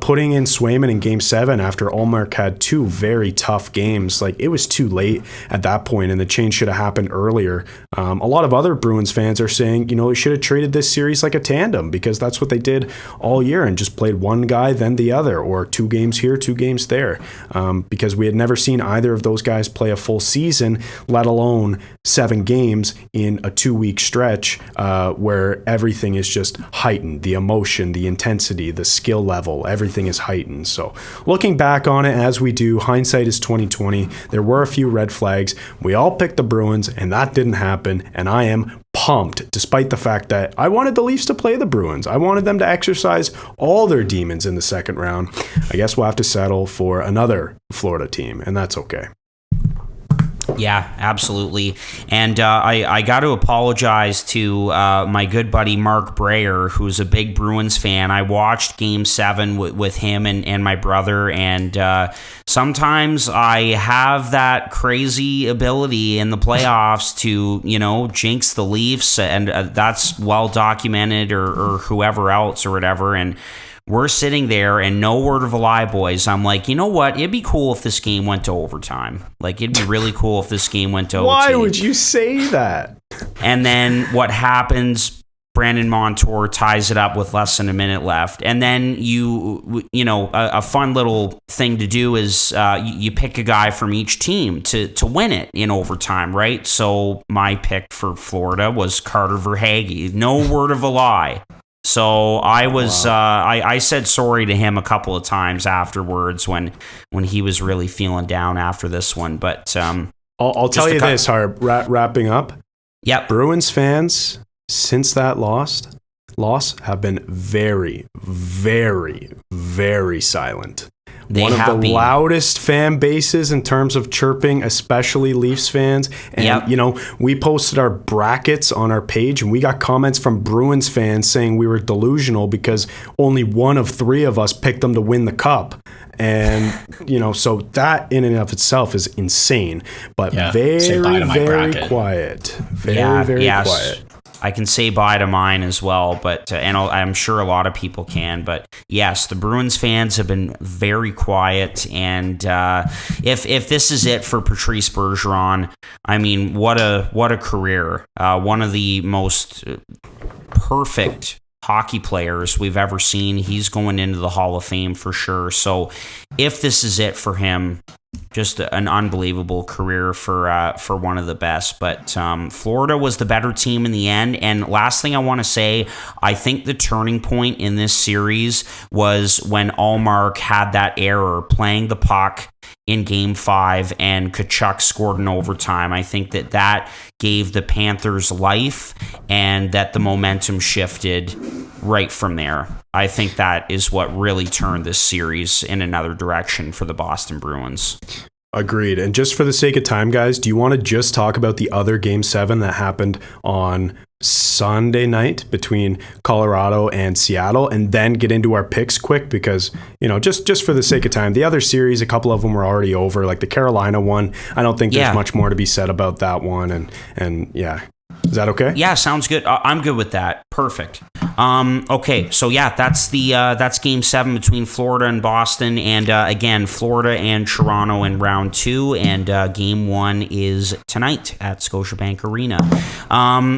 putting in Swayman in game 7 after Ullmark had 2 very tough games, like, it was too late at that point, and the change should have happened earlier. A lot of other Bruins fans are saying, we should have treated this series like a tandem, because that's what they did all year, and just played one guy then the other, or 2 games here, 2 games there, because we had never seen either of those guys play a full season, let alone 7 games in a 2-week stretch, where everything is just heightened. The emotion, the intensity, the skill level, everything is heightened. So looking back on it, as we do, hindsight is 2020. There were a few red flags. We all picked the Bruins, and that didn't happen, and I am pumped, despite the fact that I wanted the Leafs to play the Bruins. I wanted them to exercise all their demons in the second round. I guess we'll have to settle for another Florida team, and that's okay. Yeah, absolutely. And I got to apologize to my good buddy Mark Breyer, who's a big Bruins fan. I watched Game 7 with him and my brother, and sometimes I have that crazy ability in the playoffs to, jinx the Leafs, and that's well documented, or whoever else or whatever, and we're sitting there, and no word of a lie, boys. I'm like, you know what? It'd be cool if this game went to overtime. Like, it'd be really cool if this game went to OT. Why would you say that? And then what happens? Brandon Montour ties it up with less than a minute left. And then a fun little thing to do is you pick a guy from each team to win it in overtime, right? So my pick for Florida was Carter Verhaeghe. No word of a lie. So I was I said sorry to him a couple of times afterwards when he was really feeling down after this one. But I'll tell you this, Harp, wrapping up. Yep. Bruins fans, since that loss have been very, very, very silent. One of the loudest fan bases in terms of chirping, especially Leafs fans. And, we posted our brackets on our page, and we got comments from Bruins fans saying we were delusional because only one of 3 of us picked them to win the cup. And, so that in and of itself is insane. But very, very quiet. Very quiet. I can say bye to mine as well, but and I'm sure a lot of people can. But yes, the Bruins fans have been very quiet, and if this is it for Patrice Bergeron, I mean, what a career! One of the most perfect hockey players we've ever seen. He's going into the Hall of Fame for sure. So if this is it for him, just an unbelievable career for one of the best. But Florida was the better team in the end. And last thing I want to say, I think the turning point in this series was when Ullmark had that error playing the puck in Game 5 and Tkachuk scored in overtime. I think that gave the Panthers life, and that the momentum shifted right from there. I think that is what really turned this series in another direction for the Boston Bruins. Agreed. And just for the sake of time, guys, do you want to just talk about the other Game 7 that happened on Sunday night between Colorado and Seattle, and then get into our picks quick? Because, just for the sake of time, the other series, a couple of them were already over. Like the Carolina one, I don't think there's much more to be said about that one. And yeah. Is that okay? Yeah, sounds good. I'm good with that. Perfect. Okay, so that's Game 7 between Florida and Boston, and again, Florida and Toronto in round 2, and Game 1 is tonight at Scotiabank Arena.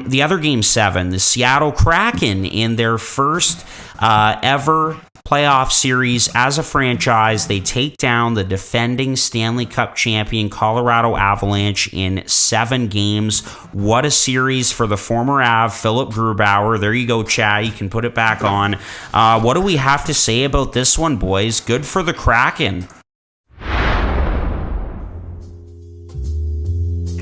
The other Game 7, the Seattle Kraken in their first ever playoff series as a franchise, they take down the defending Stanley Cup champion Colorado Avalanche in 7 games. What a series for the former Av, Philip Grubauer. There you go, Chad. You can put it back on. What do we have to say about this one, boys? Good for the Kraken.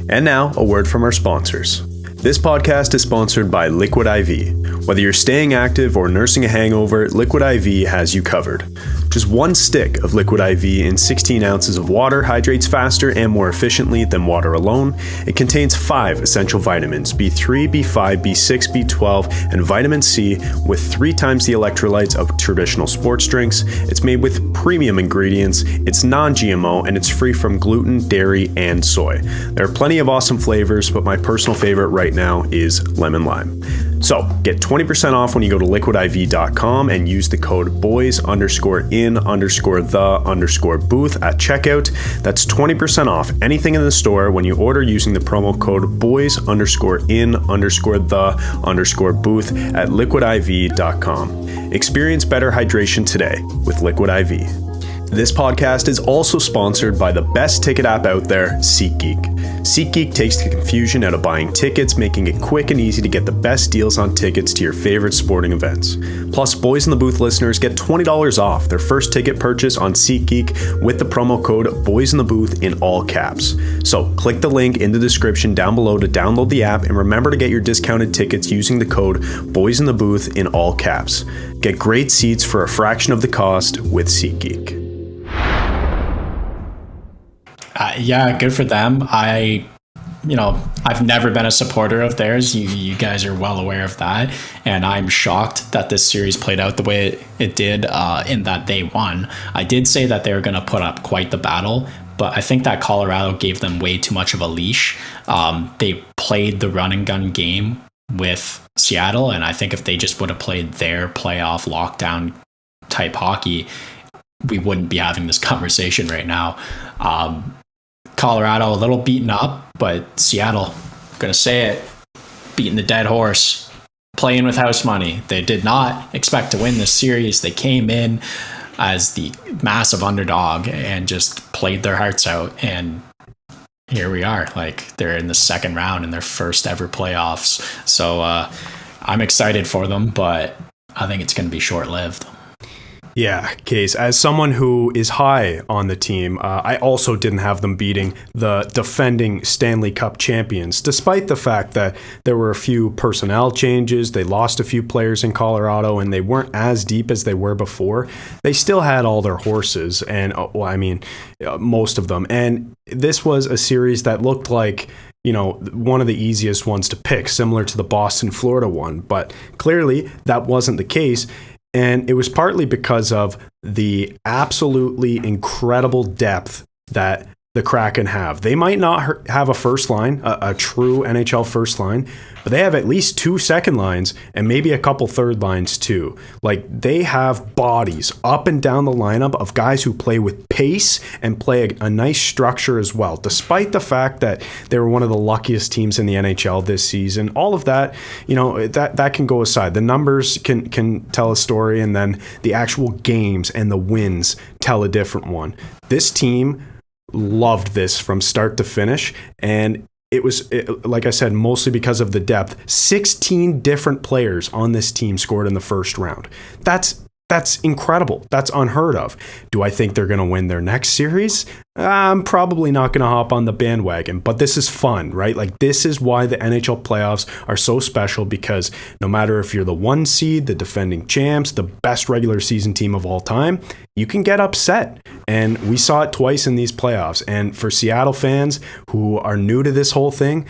And now, a word from our sponsors. This podcast is sponsored by Liquid IV. Whether you're staying active or nursing a hangover, Liquid IV has you covered. Just one stick of Liquid IV in 16 ounces of water hydrates faster and more efficiently than water alone. It contains 5 essential vitamins, B3, B5, B6, B12, and vitamin C, with 3 times the electrolytes of traditional sports drinks. It's made with premium ingredients, it's non-GMO, and it's free from gluten, dairy, and soy. There are plenty of awesome flavors, but my personal favorite right now is lemon lime. So, get 20% off when you go to liquidiv.com and use the code boys_in_the_booth at checkout. That's 20% off anything in the store when you order using the promo code boys_in_the_booth at liquidiv.com. Experience better hydration today with Liquid IV. This podcast is also sponsored by the best ticket app out there, SeatGeek. SeatGeek takes the confusion out of buying tickets, making it quick and easy to get the best deals on tickets to your favorite sporting events. Plus, Boys in the Booth listeners get $20 off their first ticket purchase on SeatGeek with the promo code BOYSINTHEBOOTH in all caps. So, click the link in the description down below to download the app, and remember to get your discounted tickets using the code BOYSINTHEBOOTH in all caps. Get great seats for a fraction of the cost with SeatGeek. Yeah, good for them. I've never been a supporter of theirs. You guys are well aware of that. And I'm shocked that this series played out the way it did in that they won. I did say that they were going to put up quite the battle, but I think that Colorado gave them way too much of a leash. They played the run and gun game with Seattle, and I think if they just would have played their playoff lockdown type hockey, we wouldn't be having this conversation right now. Colorado a little beaten up, but Seattle, gonna say it, beating the dead horse, playing with house money. They did not expect to win this series. They came in as the massive underdog and just played their hearts out, and here we are. Like, they're in the second round in their first ever playoffs. So I'm excited for them, but I think it's going to be short-lived. Yeah, Case, as someone who is high on the team, I also didn't have them beating the defending Stanley Cup champions, despite the fact that there were a few personnel changes. They lost a few players in Colorado, and they weren't as deep as they were before. They still had all their horses, and most of them. And this was a series that looked like, one of the easiest ones to pick, similar to the Boston-Florida one. But clearly, that wasn't the case. And it was partly because of the absolutely incredible depth that the Kraken have. They might not have a first line, a true NHL first line, but they have at least 2 second lines and maybe a couple third lines too. Like, they have bodies up and down the lineup of guys who play with pace and play a nice structure as well. Despite the fact that they were one of the luckiest teams in the NHL this season, all of that, that can go aside. The numbers can tell a story, and then the actual games and the wins tell a different one. This team loved this from start to finish, and it was, like I said, mostly because of the depth. 16 different players on this team scored in the first round. That's incredible. That's unheard of. Do I think they're going to win their next series? I'm probably not going to hop on the bandwagon, but this is fun, right? Like, this is why the NHL playoffs are so special, because no matter if you're the 1 seed, the defending champs, the best regular season team of all time, you can get upset. And we saw it twice in these playoffs. And for Seattle fans who are new to this whole thing,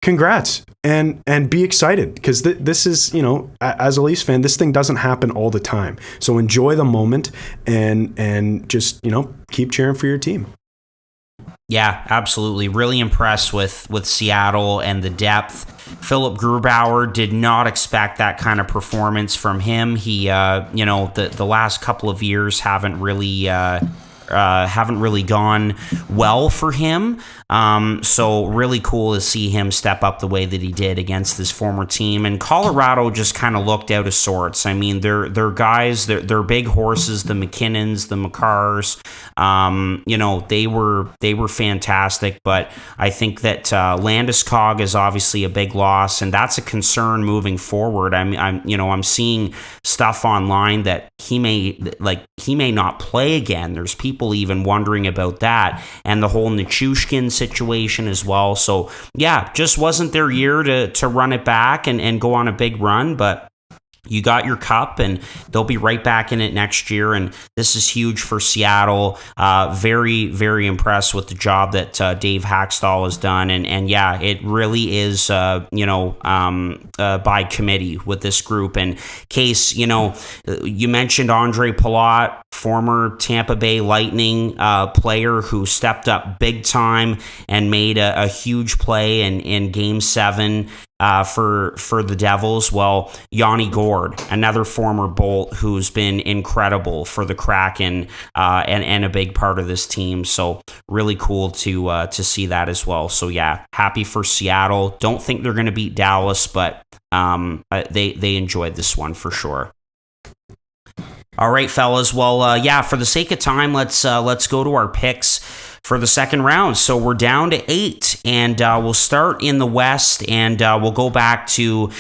congrats, and be excited, because this is, as a Leafs fan, this thing doesn't happen all the time. So enjoy the moment and just, keep cheering for your team. Yeah, absolutely. Really impressed with Seattle and the depth. Philip Grubauer, did not expect that kind of performance from him. He, the last couple of years haven't really gone well for him. So really cool to see him step up the way that he did against this former team. And Colorado just kind of looked out of sorts. I mean, they're guys, they're big horses, the McKinnons, the Makars. They were fantastic, but I think that Landeskog is obviously a big loss, and that's a concern moving forward. I'm seeing stuff online that he may not play again. There's people even wondering about that, and the whole Nichushkin situation as well. So yeah, just wasn't their year to run it back and go on a big run, but you got your cup, and they'll be right back in it next year. And this is huge for Seattle. Very, very impressed with the job that Dave Haxtell has done. And yeah, it really is, by committee with this group. And Case, you mentioned Andre Palat, former Tampa Bay Lightning player who stepped up big time and made a huge play in Game 7 for the Devils. Well, Yanni Gourde, another former Bolt who's been incredible for the Kraken and a big part of this team. So really cool to see that as well. So yeah, happy for Seattle. Don't think they're going to beat Dallas, but they enjoyed this one for sure. All right, fellas. Well, for the sake of time, let's go to our picks for the second round. So we're down to 8, and we'll start in the West, and we'll go back to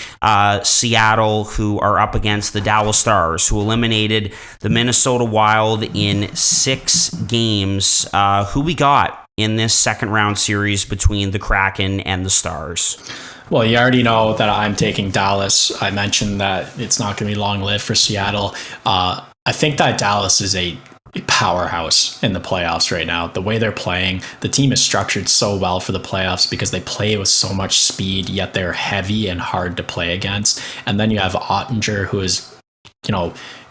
Seattle, who are up against the Dallas Stars, who eliminated the Minnesota Wild in 6 games. Who we got in this second round series between the Kraken and the Stars? Well, you already know that I'm taking Dallas. I mentioned that it's not going to be long-lived for Seattle. I think that Dallas is a powerhouse in the playoffs right now. The way they're playing, the team is structured so well for the playoffs because they play with so much speed, yet they're heavy and hard to play against. And then you have Ottinger, who is,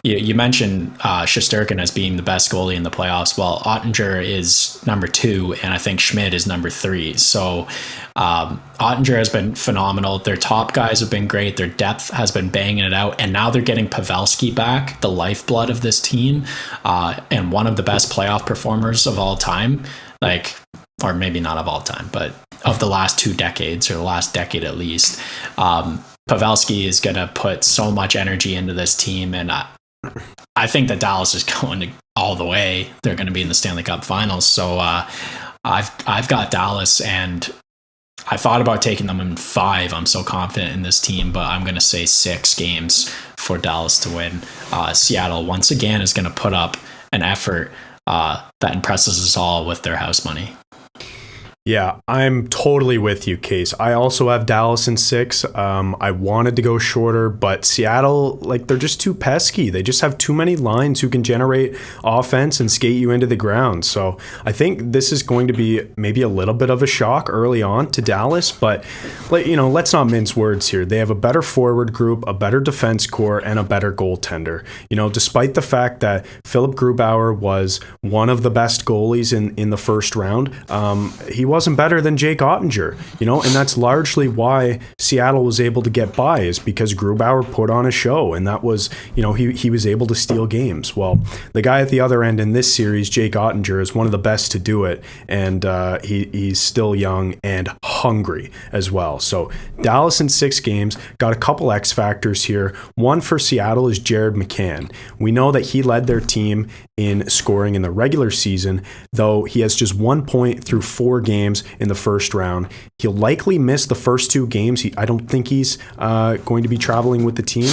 you mentioned Shesterkin as being the best goalie in the playoffs. Well, Ottinger is number 2, and I think Schmidt is number 3. So Ottinger has been phenomenal. Their top guys have been great. Their depth has been banging it out. And now they're getting Pavelski back, the lifeblood of this team, and one of the best playoff performers of all time. Or maybe not of all time, but of the last 2 decades, or the last decade at least. Pavelski is going to put so much energy into this team, and I think that Dallas is going all the way. They're going to be in the Stanley Cup Finals. So I've got Dallas, and I thought about taking them in 5. I'm so confident in this team, but I'm going to say 6 games for Dallas to win. Seattle, once again, is going to put up an effort that impresses us all with their house money. Yeah, I'm totally with you, Case. I also have Dallas in 6. I wanted to go shorter, but Seattle, they're just too pesky. They just have too many lines who can generate offense and skate you into the ground. So I think this is going to be maybe a little bit of a shock early on to Dallas, but let's not mince words here. They have a better forward group, a better defense core, and a better goaltender. Despite the fact that Philip Grubauer was one of the best goalies in the first round, he wasn't better than Jake Ottinger, and that's largely why Seattle was able to get by, is because Grubauer put on a show, and that was, he was able to steal games. Well, the guy at the other end in this series, Jake Ottinger, is one of the best to do it, and he's still young and hungry as well. So Dallas in 6 games, got a couple X factors here. One for Seattle is Jared McCann. We know that he led their team in scoring in the regular season, though he has just 1 point through 4 games in the first round. He'll likely miss the first 2 games. I don't think he's going to be traveling with the team,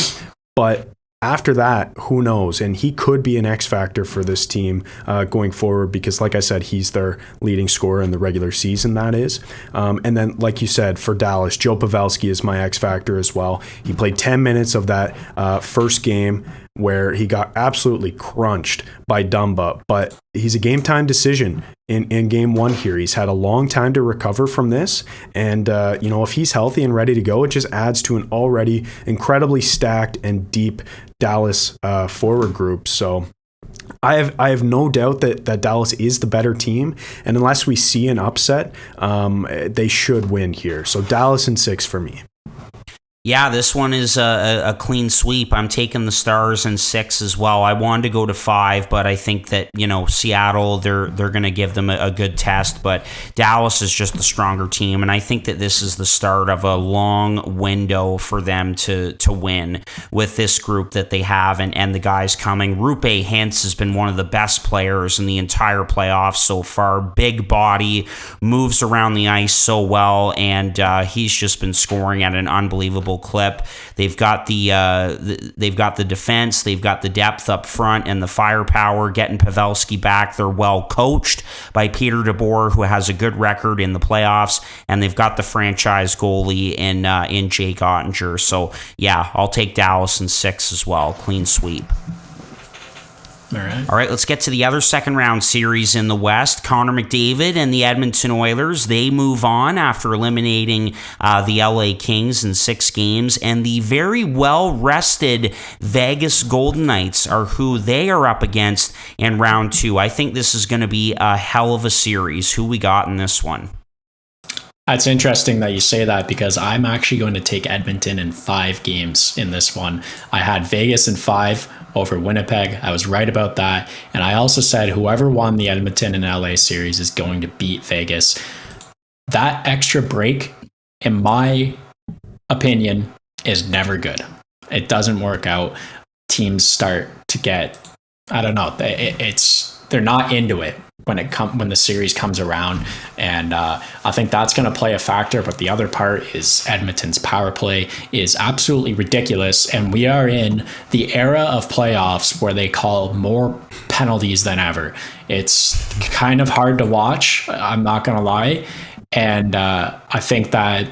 but after that, who knows? And he could be an X factor for this team going forward because, like I said, he's their leading scorer in the regular season, that is. And then, like you said, for Dallas, Joe Pavelski is my X factor as well. He played 10 minutes of that first game where he got absolutely crunched by Dumba, but he's a game-time decision in game 1 here. He's had a long time to recover from this, and if he's healthy and ready to go, it just adds to an already incredibly stacked and deep Dallas forward group. So I have no doubt that Dallas is the better team, and unless we see an upset, they should win here. So Dallas in 6 for me. Yeah, this one is a clean sweep. I'm taking the Stars in 6 as well. I wanted to go to 5, but I think that, Seattle, they're going to give them a good test, but Dallas is just the stronger team, and I think that this is the start of a long window for them to win with this group that they have and the guys coming. Rupe Hintz has been one of the best players in the entire playoffs so far. Big body, moves around the ice so well, and he's just been scoring at an unbelievable valuable clip. They've got they've got the defense, they've got the depth up front and the firepower. Getting Pavelski back, they're well coached by Peter DeBoer, who has a good record in the playoffs, and they've got the franchise goalie in Jake Ottinger. So yeah, I'll take Dallas in 6 as well. Clean sweep. All right, let's get to the other second round series in the West. Connor McDavid and the Edmonton Oilers, they move on after eliminating the LA Kings in 6 games. And the very well-rested Vegas Golden Knights are who they are up against in round 2. I think this is going to be a hell of a series. Who we got in this one? It's interesting that you say that because I'm actually going to take Edmonton in 5 games in this one. I had Vegas in 5 over Winnipeg. I was right about that. And I also said whoever won the Edmonton and LA series is going to beat Vegas. That extra break, in my opinion, is never good. It doesn't work out. Teams start to get, I don't know, they're not into it when the series comes around, and I think that's going to play a factor. But the other part is Edmonton's power play is absolutely ridiculous, and we are in the era of playoffs where they call more penalties than ever. It's kind of hard to watch, I'm not going to lie, and I think that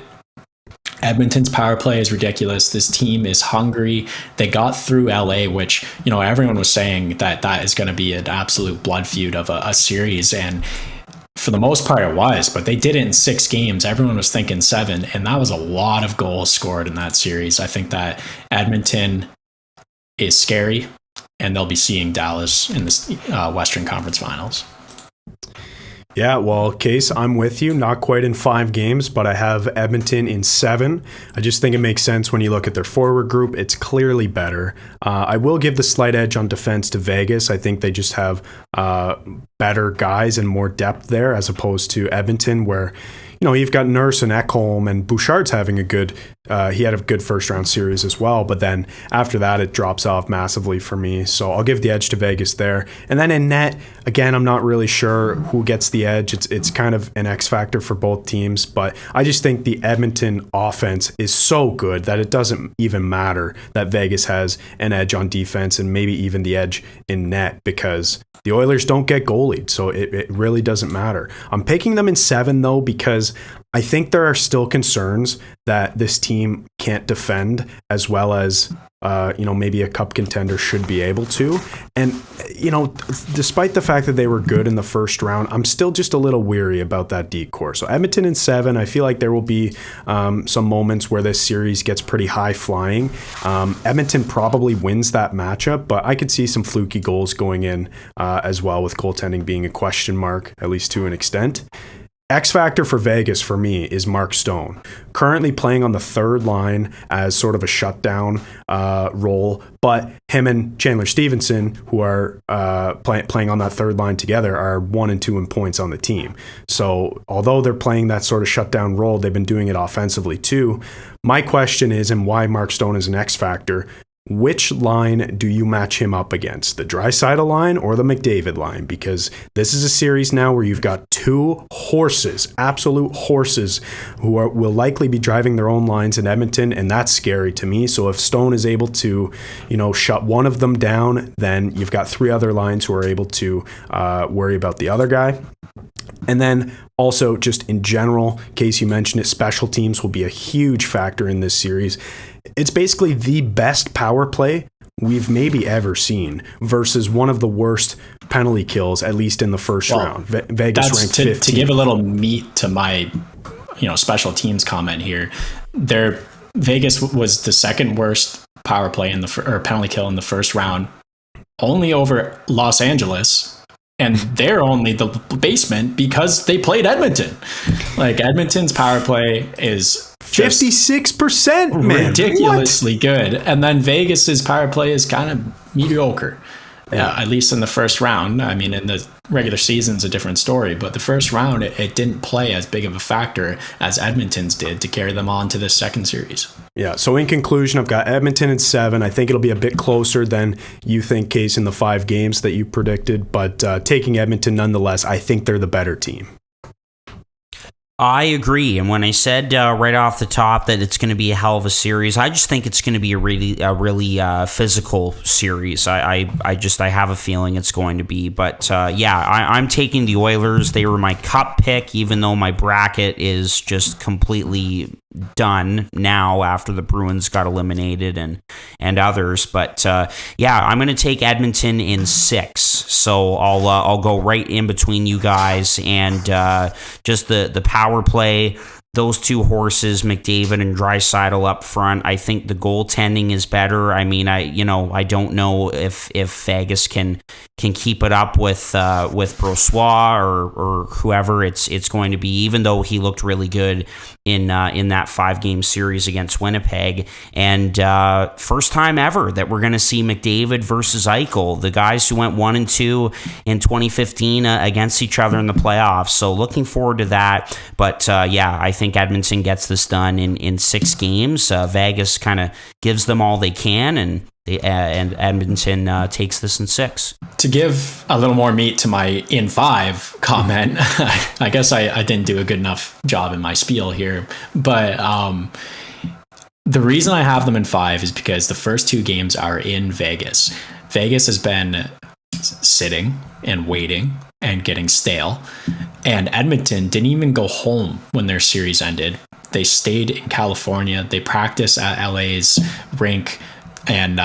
Edmonton's power play is ridiculous. This team is hungry. They got through LA, which, everyone was saying that is going to be an absolute blood feud of a series. And for the most part it was, but they did it in 6 games. Everyone was thinking 7, and that was a lot of goals scored in that series. I think that Edmonton is scary, and they'll be seeing Dallas in the Western Conference Finals. Yeah, well, Case, I'm with you. Not quite in 5 games, but I have Edmonton in 7. I just think it makes sense when you look at their forward group. It's clearly better. I will give the slight edge on defense to Vegas. I think they just have better guys and more depth there as opposed to Edmonton, where you've got Nurse and Ekholm, and Bouchard's having he had a good first round series as well, but then after that it drops off massively for me. So I'll give the edge to Vegas there. And then in net, again, I'm not really sure who gets the edge. It's kind of an X factor for both teams, but I just think the Edmonton offense is so good that it doesn't even matter that Vegas has an edge on defense and maybe even the edge in net, because the Oilers don't get goalied, so it really doesn't matter. I'm picking them in 7, though, because I think there are still concerns that this team can't defend as well as maybe a cup contender should be able to. And, despite the fact that they were good in the first round, I'm still just a little weary about that decor. So Edmonton in 7, I feel like there will be some moments where this series gets pretty high flying. Edmonton probably wins that matchup, but I could see some fluky goals going in as well, with goaltending being a question mark, at least to an extent. X factor for Vegas for me is Mark Stone, currently playing on the 3rd line as sort of a shutdown role, but him and Chandler Stevenson, who are playing on that 3rd line together, are 1 and 2 in points on the team. So although they're playing that sort of shutdown role, they've been doing it offensively too. My question is, and why Mark Stone is an X factor, which line do you match him up against, the Draisaitl line or the McDavid line? Because this is a series now where you've got 2 horses, absolute horses, who will likely be driving their own lines in Edmonton, and that's scary to me. So if Stone is able to, shut one of them down, then you've got 3 other lines who are able to worry about the other guy. And then also, just in general, in case you mentioned it, special teams will be a huge factor in this series. It's basically the best power play we've maybe ever seen versus one of the worst penalty kills, at least in the first round. Vegas ranked 15th. To give a little meat to my, special teams comment here, Vegas was the 2nd worst power play or penalty kill in the first round, only over Los Angeles. And they're only the basement because they played Edmonton. Like, Edmonton's power play is 56%, man. Ridiculously good. And then Vegas's power play is kind of mediocre. At least in the first round. I mean, in the regular season's a different story, but the first round, it didn't play as big of a factor as Edmonton's did to carry them on to this second series. Yeah, so in conclusion, I've got Edmonton in 7. I think it'll be a bit closer than you think, Case, in the 5 games that you predicted, but taking Edmonton nonetheless, I think they're the better team. I agree. And when I said right off the top that it's going to be a hell of a series, I just think it's going to be a really physical series. I have a feeling it's going to be. But I'm taking the Oilers. They were my cup pick, even though my bracket is just completely done now after the Bruins got eliminated and others. But I'm going to take Edmonton in 6. So I'll go right in between you guys, and just the power play, those two horses, McDavid and Draisaitl up front. I think the goaltending is better. I mean, I don't know if Vegas can keep it up with Brossoit or whoever it's going to be, even though he looked really good in that 5-game series against Winnipeg. And first time ever that we're going to see McDavid versus Eichel, the guys who went 1-2 in 2015 against each other in the playoffs. So looking forward to that. But I think Edmonton gets this done in 6 games. Vegas kind of gives them all they can, and Edmonton takes this in 6. To give a little more meat to my in 5 comment, I guess I didn't do a good enough job in my spiel here, but the reason I have them in 5 is because the first 2 games are in Vegas. Vegas has been sitting and waiting and getting stale, and Edmonton didn't even go home when their series ended. They stayed in California. They practiced at LA's rink, and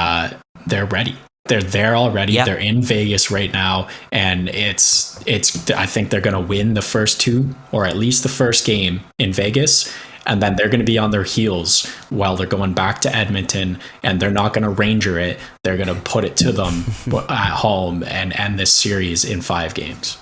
they're ready. They're there already. Yep. They're in Vegas right now, and it's. I think they're going to win the first 2, or at least the first game in Vegas, and then they're going to be on their heels while they're going back to Edmonton, and they're not going to Ranger it. They're going to put it to them at home and end this series in 5 games.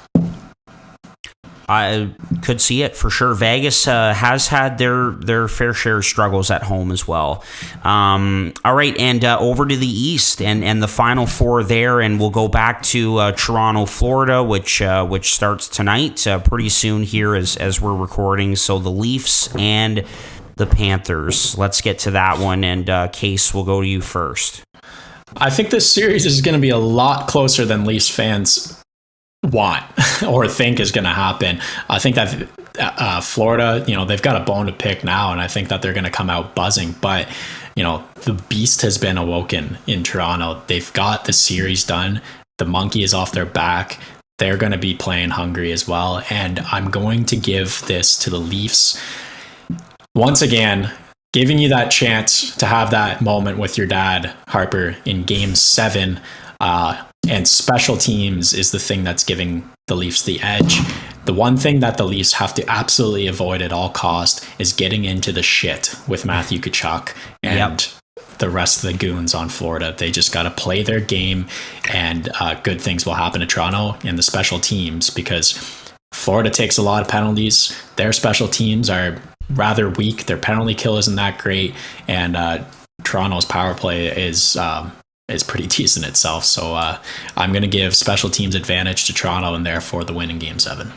I could see it for sure. Vegas has had their fair share of struggles at home as well. All right, and over to the East and the Final 4 there, and we'll go back to Toronto, Florida, which starts tonight, pretty soon here as we're recording. So the Leafs and the Panthers. Let's get to that one, and Case, we'll go to you first. I think this series is going to be a lot closer than Leafs fans want or think is going to happen. I think that Florida, they've got a bone to pick now, and I think that they're going to come out buzzing. But the beast has been awoken in Toronto. They've got the series done. The monkey is off their back. They're going to be playing hungry as well, and I'm going to give this to the Leafs once again, giving you that chance to have that moment with your dad, Harper, in Game 7. And special teams is the thing that's giving the Leafs the edge. The one thing that the Leafs have to absolutely avoid at all cost is getting into the shit with Matthew Tkachuk and the rest of the goons on Florida. They just got to play their game, and good things will happen to Toronto and the special teams, because Florida takes a lot of penalties. Their special teams are rather weak. Their penalty kill isn't that great, and Toronto's power play is pretty decent itself. So I'm going to give special teams advantage to Toronto, and therefore the win in Game 7.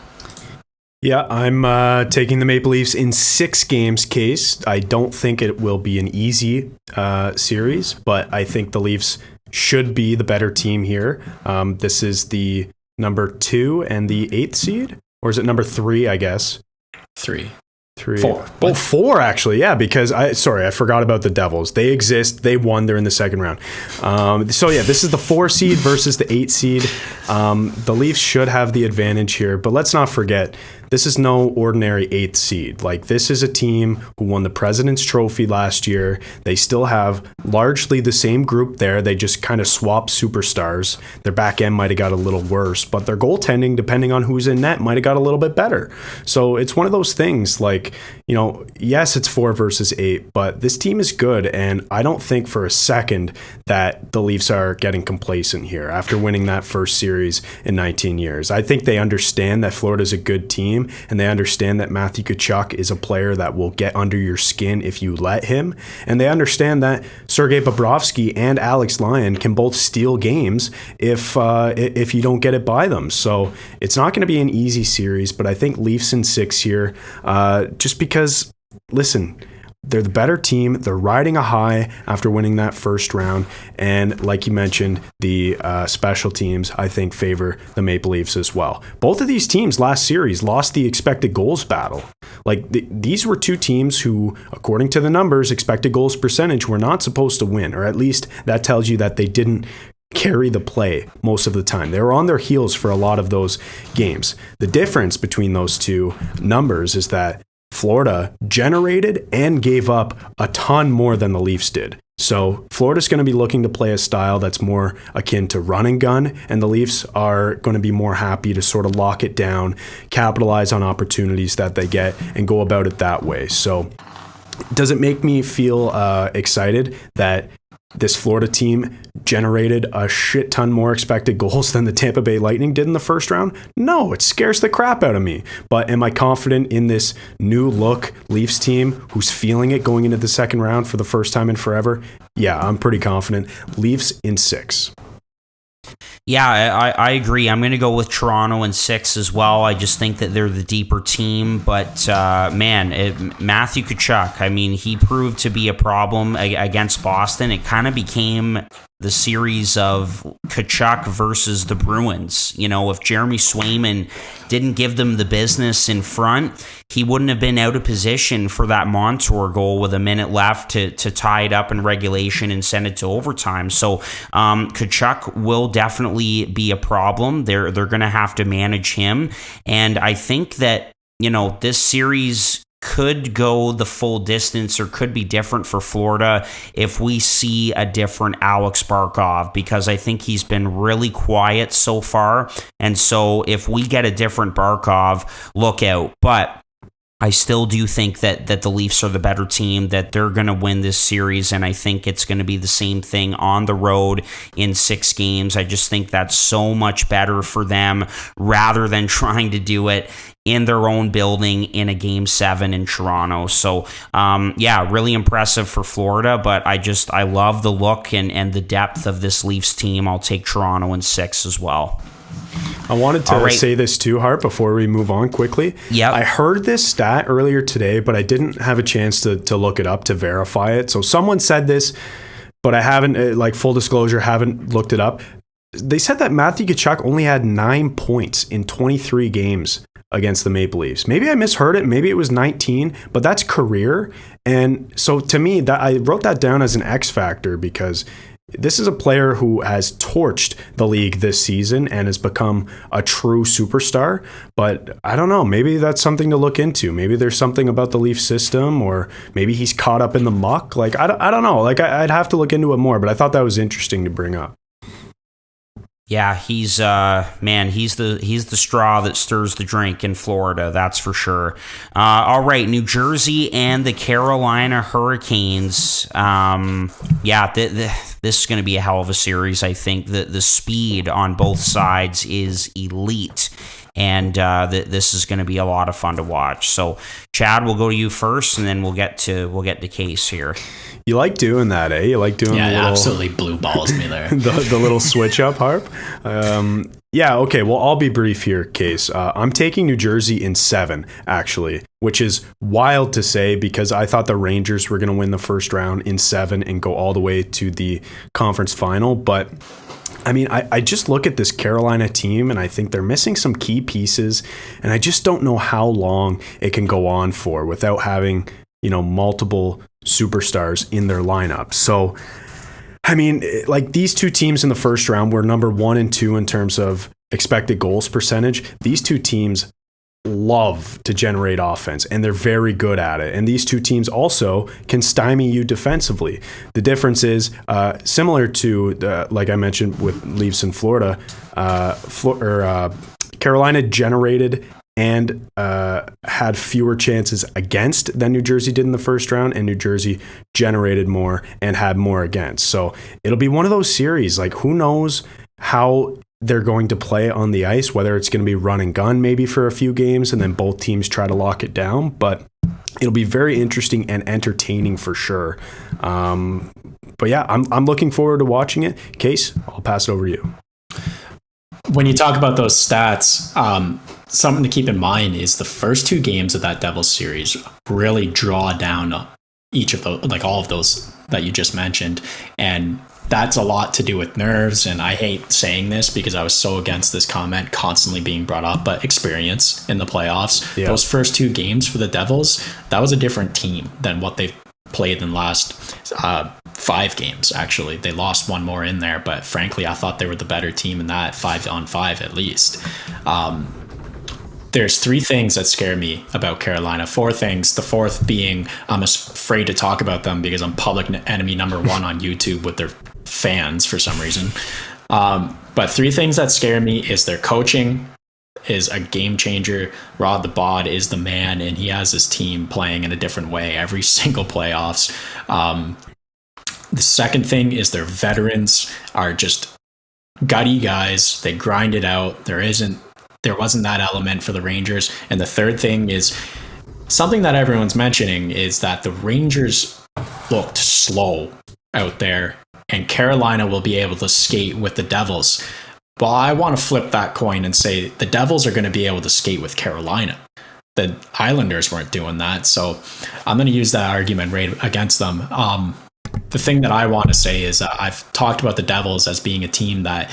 Yeah, I'm taking the Maple Leafs in 6 games, Case. I don't think it will be an easy series, but I think the Leafs should be the better team here. This is the number 2 and the 8th seed, or is it number 3, I guess? 3. 4. Oh, 4 actually, yeah, because I forgot about the Devils. They exist. They won. They're in the second round. This is the 4 seed versus the 8 seed. The Leafs should have the advantage here, but let's not forget, this is no ordinary 8th seed. Like, this is a team who won the President's Trophy last year. They still have largely the same group there. They just kind of swapped superstars. Their back end might have got a little worse, but their goaltending, depending on who's in net, might have got a little bit better. So it's one of those things, like, yes, it's 4 versus 8, but this team is good, and I don't think for a second that the Leafs are getting complacent here after winning that first series in 19 years. I think they understand that Florida's a good team, and they understand that Matthew Tkachuk is a player that will get under your skin if you let him, and they understand that Sergei Bobrovsky and Alex Lyon can both steal games if you don't get it by them. So it's not going to be an easy series, but I think Leafs in 6 here, just because, listen, They're the better team. They're riding a high after winning that first round. And like you mentioned, the special teams, I think, favor the Maple Leafs as well. Both of these teams last series lost the expected goals battle. Like these were two teams who, according to the numbers, expected goals percentage were not supposed to win, or at least that tells you that they didn't carry the play most of the time. They were on their heels for a lot of those games. The difference between those two numbers is that Florida generated and gave up a ton more than the Leafs did. So Florida's going to be looking to play a style that's more akin to run and gun, and the Leafs are going to be more happy to sort of lock it down, capitalize on opportunities that they get, and go about it that way. So does it make me feel excited that this Florida team generated a shit ton more expected goals than the Tampa Bay Lightning did in the first round? No, it scares the crap out of me. But am I confident in this new look Leafs team who's feeling it going into the second round for the first time in forever? Yeah, I'm pretty confident. Leafs in 6. Yeah, I agree. I'm going to go with Toronto in 6 as well. I just think that they're the deeper team. But, Matthew Tkachuk, I mean, he proved to be a problem against Boston. It kind of became the series of Tkachuk versus the Bruins. You know, if Jeremy Swayman didn't give them the business in front, he wouldn't have been out of position for that Montour goal with a minute left to tie it up in regulation and send it to overtime. So Tkachuk will definitely be a problem. They're going to have to manage him. And I think that, you know, this series could go the full distance or could be different for Florida if we see a different Alex Barkov, because I think he's been really quiet so far. And so if we get a different Barkov, look out. But I still do think that the Leafs are the better team, that they're going to win this series, and I think it's going to be the same thing on the road in 6 games. I just think that's so much better for them rather than trying to do it in their own building in a Game 7 in Toronto. So, really impressive for Florida, but I love the look and the depth of this Leafs team. I'll take Toronto in 6 as well. I wanted to say this too, Hart, before we move on quickly. Yeah, I heard this stat earlier today, but I didn't have a chance to look it up to verify it. So someone said this, but I haven't, like full disclosure, haven't looked it up. They said that Matthew Tkachuk only had 9 points in 23 games against the Maple Leafs. Maybe I misheard it. Maybe it was 19, but that's career. And so to me, that I wrote that down as an X factor because this is a player who has torched the league this season and has become a true superstar. But I don't know, maybe that's something to look into. Maybe there's something about the Leaf system, or maybe he's caught up in the muck. Like, I don't know. Like, I'd have to look into it more, but I thought that was interesting to bring up. Yeah, he's the straw that stirs the drink in Florida, that's for sure. All right, New Jersey and the Carolina Hurricanes. This is going to be a hell of a series. I think that the speed on both sides is elite, and this is going to be a lot of fun to watch. So, Chad, we'll go to you first, and then we'll get to Case here. You like doing that, eh? You like doing the little, absolutely blue balls me there. the little switch up, Harp. Okay. Well, I'll be brief here, Case. I'm taking New Jersey in 7, actually, which is wild to say because I thought the Rangers were going to win the first round in 7 and go all the way to the conference final. But I mean, I just look at this Carolina team and I think they're missing some key pieces, and I just don't know how long it can go on for without having, multiple superstars in their lineup. So, I mean, like these two teams in the first round were number 1 and 2 in terms of expected goals percentage. These two teams love to generate offense, and they're very good at it. And these two teams also can stymie you defensively. The difference is similar to, like I mentioned with Leafs in Florida, Carolina generated and had fewer chances against than New Jersey did in the first round, and New Jersey generated more and had more against. So it'll be one of those series, like who knows how they're going to play on the ice, whether it's going to be run and gun maybe for a few games and then both teams try to lock it down. But it'll be very interesting and entertaining for sure. But yeah, I'm looking forward to watching it. Case, I'll pass it over to you. When you talk about those stats, something to keep in mind is the first 2 games of that Devils series really draw down each of those, like all of those that you just mentioned. And that's a lot to do with nerves. And I hate saying this because I was so against this comment constantly being brought up, but experience in the playoffs. Yeah. Those first 2 games for the Devils, that was a different team than what they've played in the last 5 games. Actually, they lost one more in there, but frankly, I thought they were the better team in that 5-on-5 at least. There's 3 things that scare me about Carolina. 4 things. The 4th being I'm afraid to talk about them because I'm public enemy number 1 on YouTube with their fans for some reason. But 3 things that scare me is their coaching is a game changer. Rod the Bod is the man, and he has his team playing in a different way every single playoffs. The second thing is their veterans are just gutty guys. They grind it out. There wasn't that element for the Rangers. And the third thing is something that everyone's mentioning is that the Rangers looked slow out there, and Carolina will be able to skate with the Devils. Well, I want to flip that coin and say the Devils are going to be able to skate with Carolina. The Islanders weren't doing that, so I'm going to use that argument right against them. The thing that I want to say is I've talked about the Devils as being a team that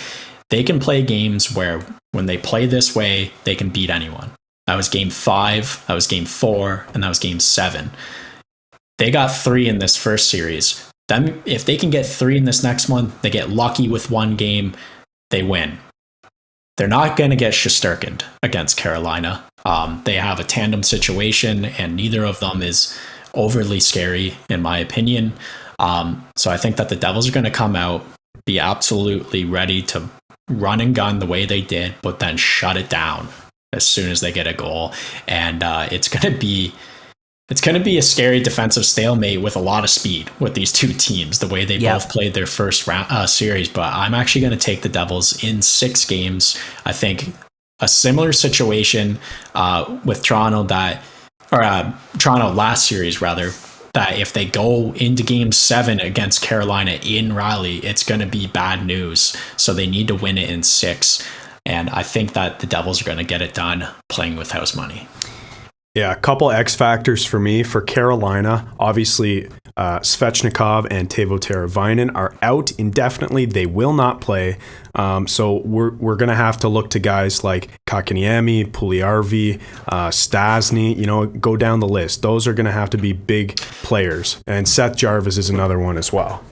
they can play games where when they play this way, they can beat anyone. That was game 5, that was game 4, and that was game 7. They got 3 in this first series. Then if they can get 3 in this next one, they get lucky with one game, they win. They're not going to get Shesterkined against Carolina. They have a tandem situation, and neither of them is overly scary, in my opinion. So I think that the Devils are going to come out, be absolutely ready to run and gun the way they did, but then shut it down as soon as they get a goal. And it's going to be a scary defensive stalemate with a lot of speed with these 2 teams, the way they both played their first round series. But I'm actually going to take the Devils in 6 games. I think a similar situation with Toronto Toronto last series rather, that if they go into game 7 against Carolina in Raleigh, it's going to be bad news. So they need to win it in 6. And I think that the Devils are going to get it done playing with house money. Yeah, a couple X factors for me. For Carolina, obviously, Svechnikov and Teuvo Teravainen are out indefinitely. They will not play. So we're going to have to look to guys like Kakaniemi, Puljujärvi, Stasny, go down the list. Those are going to have to be big players. And Seth Jarvis is another one as well.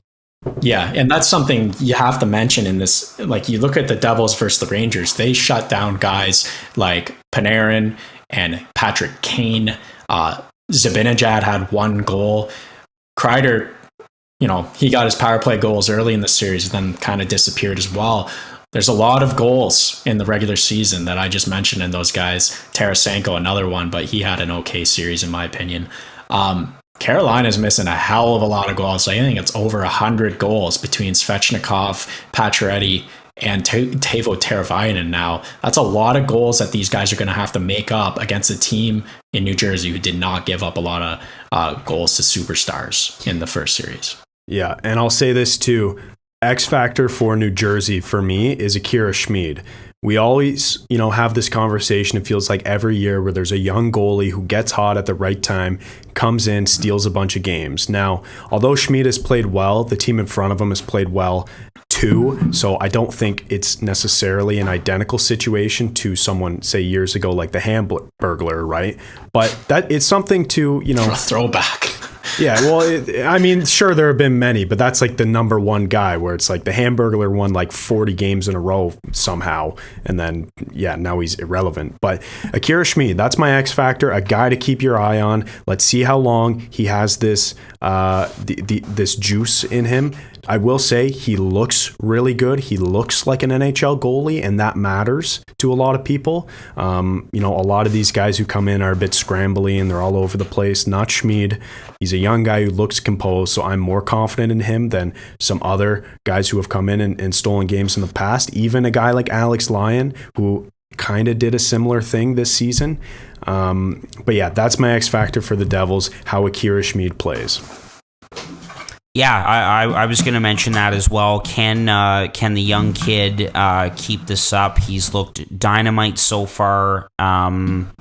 Yeah, and that's something you have to mention in this. Like, you look at the Devils versus the Rangers, they shut down guys like Panarin and Patrick Kane. Zibanejad had 1 goal. Kreider, he got his power play goals early in the series and then kind of disappeared as well. There's a lot of goals in the regular season that I just mentioned in those guys. Tarasenko, another one, but he had an okay series in my opinion. Carolina's missing a hell of a lot of goals. I think it's over 100 goals between Svechnikov, Pacioretty, and Teuvo Teravainen now. That's a lot of goals that these guys are going to have to make up against a team in New Jersey who did not give up a lot of goals to superstars in the first series. Yeah, and I'll say this too. X factor for New Jersey for me is Akira Schmid. We always, have this conversation, it feels like every year, where there's a young goalie who gets hot at the right time, comes in, steals a bunch of games. Now, although Schmid has played well, the team in front of him has played well too. So I don't think it's necessarily an identical situation to someone, say, years ago, like the Hamburglar, right? But that it's something to, A throwback. Yeah, well, sure, there have been many, but that's like the number one guy where it's like the Hamburglar won like 40 games in a row somehow. And then, now he's irrelevant. But Akira Schmid, that's my X factor, a guy to keep your eye on. Let's see how long he has this this juice in him. I will say he looks really good. He looks like an NHL goalie, and that matters to a lot of people. A lot of these guys who come in are a bit scrambly and they're all over the place. Not Schmid. He's a young guy who looks composed, so I'm more confident in him than some other guys who have come in and stolen games in the past. Even a guy like Alex Lyon, who kind of did a similar thing this season. But that's my X factor for the Devils, how Akira Schmid plays. Yeah, I was going to mention that as well. Can the young kid keep this up? He's looked dynamite so far.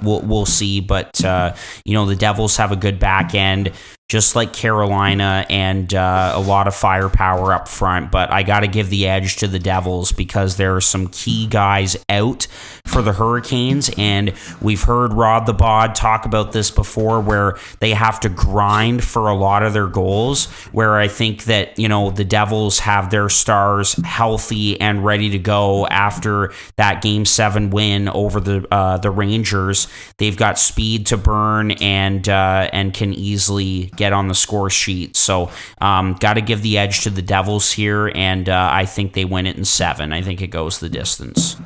We'll see, but the Devils have a good back end. just like Carolina, and a lot of firepower up front. But I got to give the edge to the Devils because there are some key guys out for the Hurricanes. And we've heard Rod the Bod talk about this before, where they have to grind for a lot of their goals, where I think that, the Devils have their stars healthy and ready to go after that Game 7 win over the Rangers. They've got speed to burn and can easily get on the score sheet. So got to give the edge to the Devils here, and I think they win it in 7. I think it goes the distance.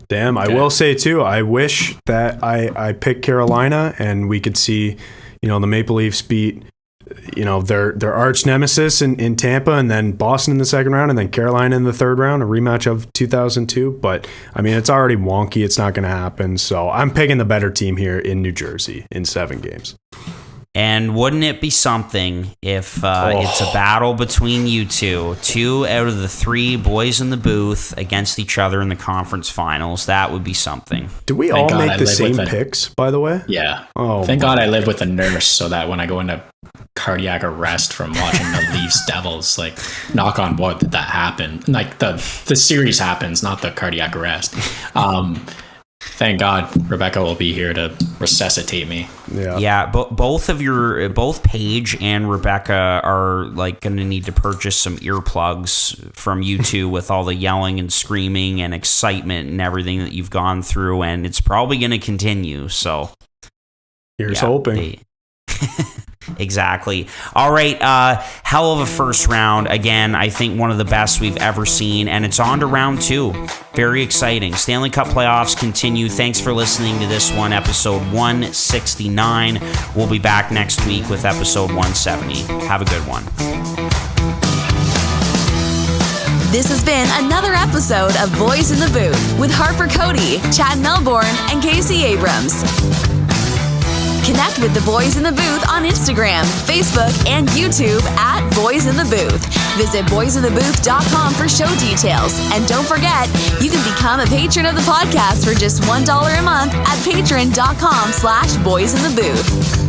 Damn, I will say too, I wish that I picked Carolina and we could see, the Maple Leafs beat, their arch nemesis in Tampa, and then Boston in the second round, and then Carolina in the third round, a rematch of 2002. But I mean, it's already wonky. It's not going to happen. So I'm picking the better team here in New Jersey in 7 games. And wouldn't it be something if it's a battle between you two out of the 3 boys in the booth against each other in the conference finals? That would be something. Do we all make the same picks, by the way? Yeah. Oh, thank God I live with a nurse so that when I go into cardiac arrest from watching the Leafs Devils, like, knock on wood that happened. Like, the series happens, not the cardiac arrest. Thank God Rebecca will be here to resuscitate me. Yeah. Both Paige and Rebecca are like going to need to purchase some earplugs from you two with all the yelling and screaming and excitement and everything that you've gone through, and it's probably going to continue. So here's hoping. Exactly. All right. Hell of a first round. Again, I think one of the best we've ever seen. And it's on to round 2. Very exciting. Stanley Cup playoffs continue. Thanks for listening to this one, episode 169. We'll be back next week with episode 170. Have a good one. This has been another episode of Boys in the Booth with Harper Cody, Chad Melbourne, and Casey Abrams. Connect with the Boys in the Booth on Instagram, Facebook, and YouTube at Boys in the Booth. Visit boysinthebooth.com for show details. And don't forget, you can become a patron of the podcast for just $1 a month at patreon.com/boysinthebooth.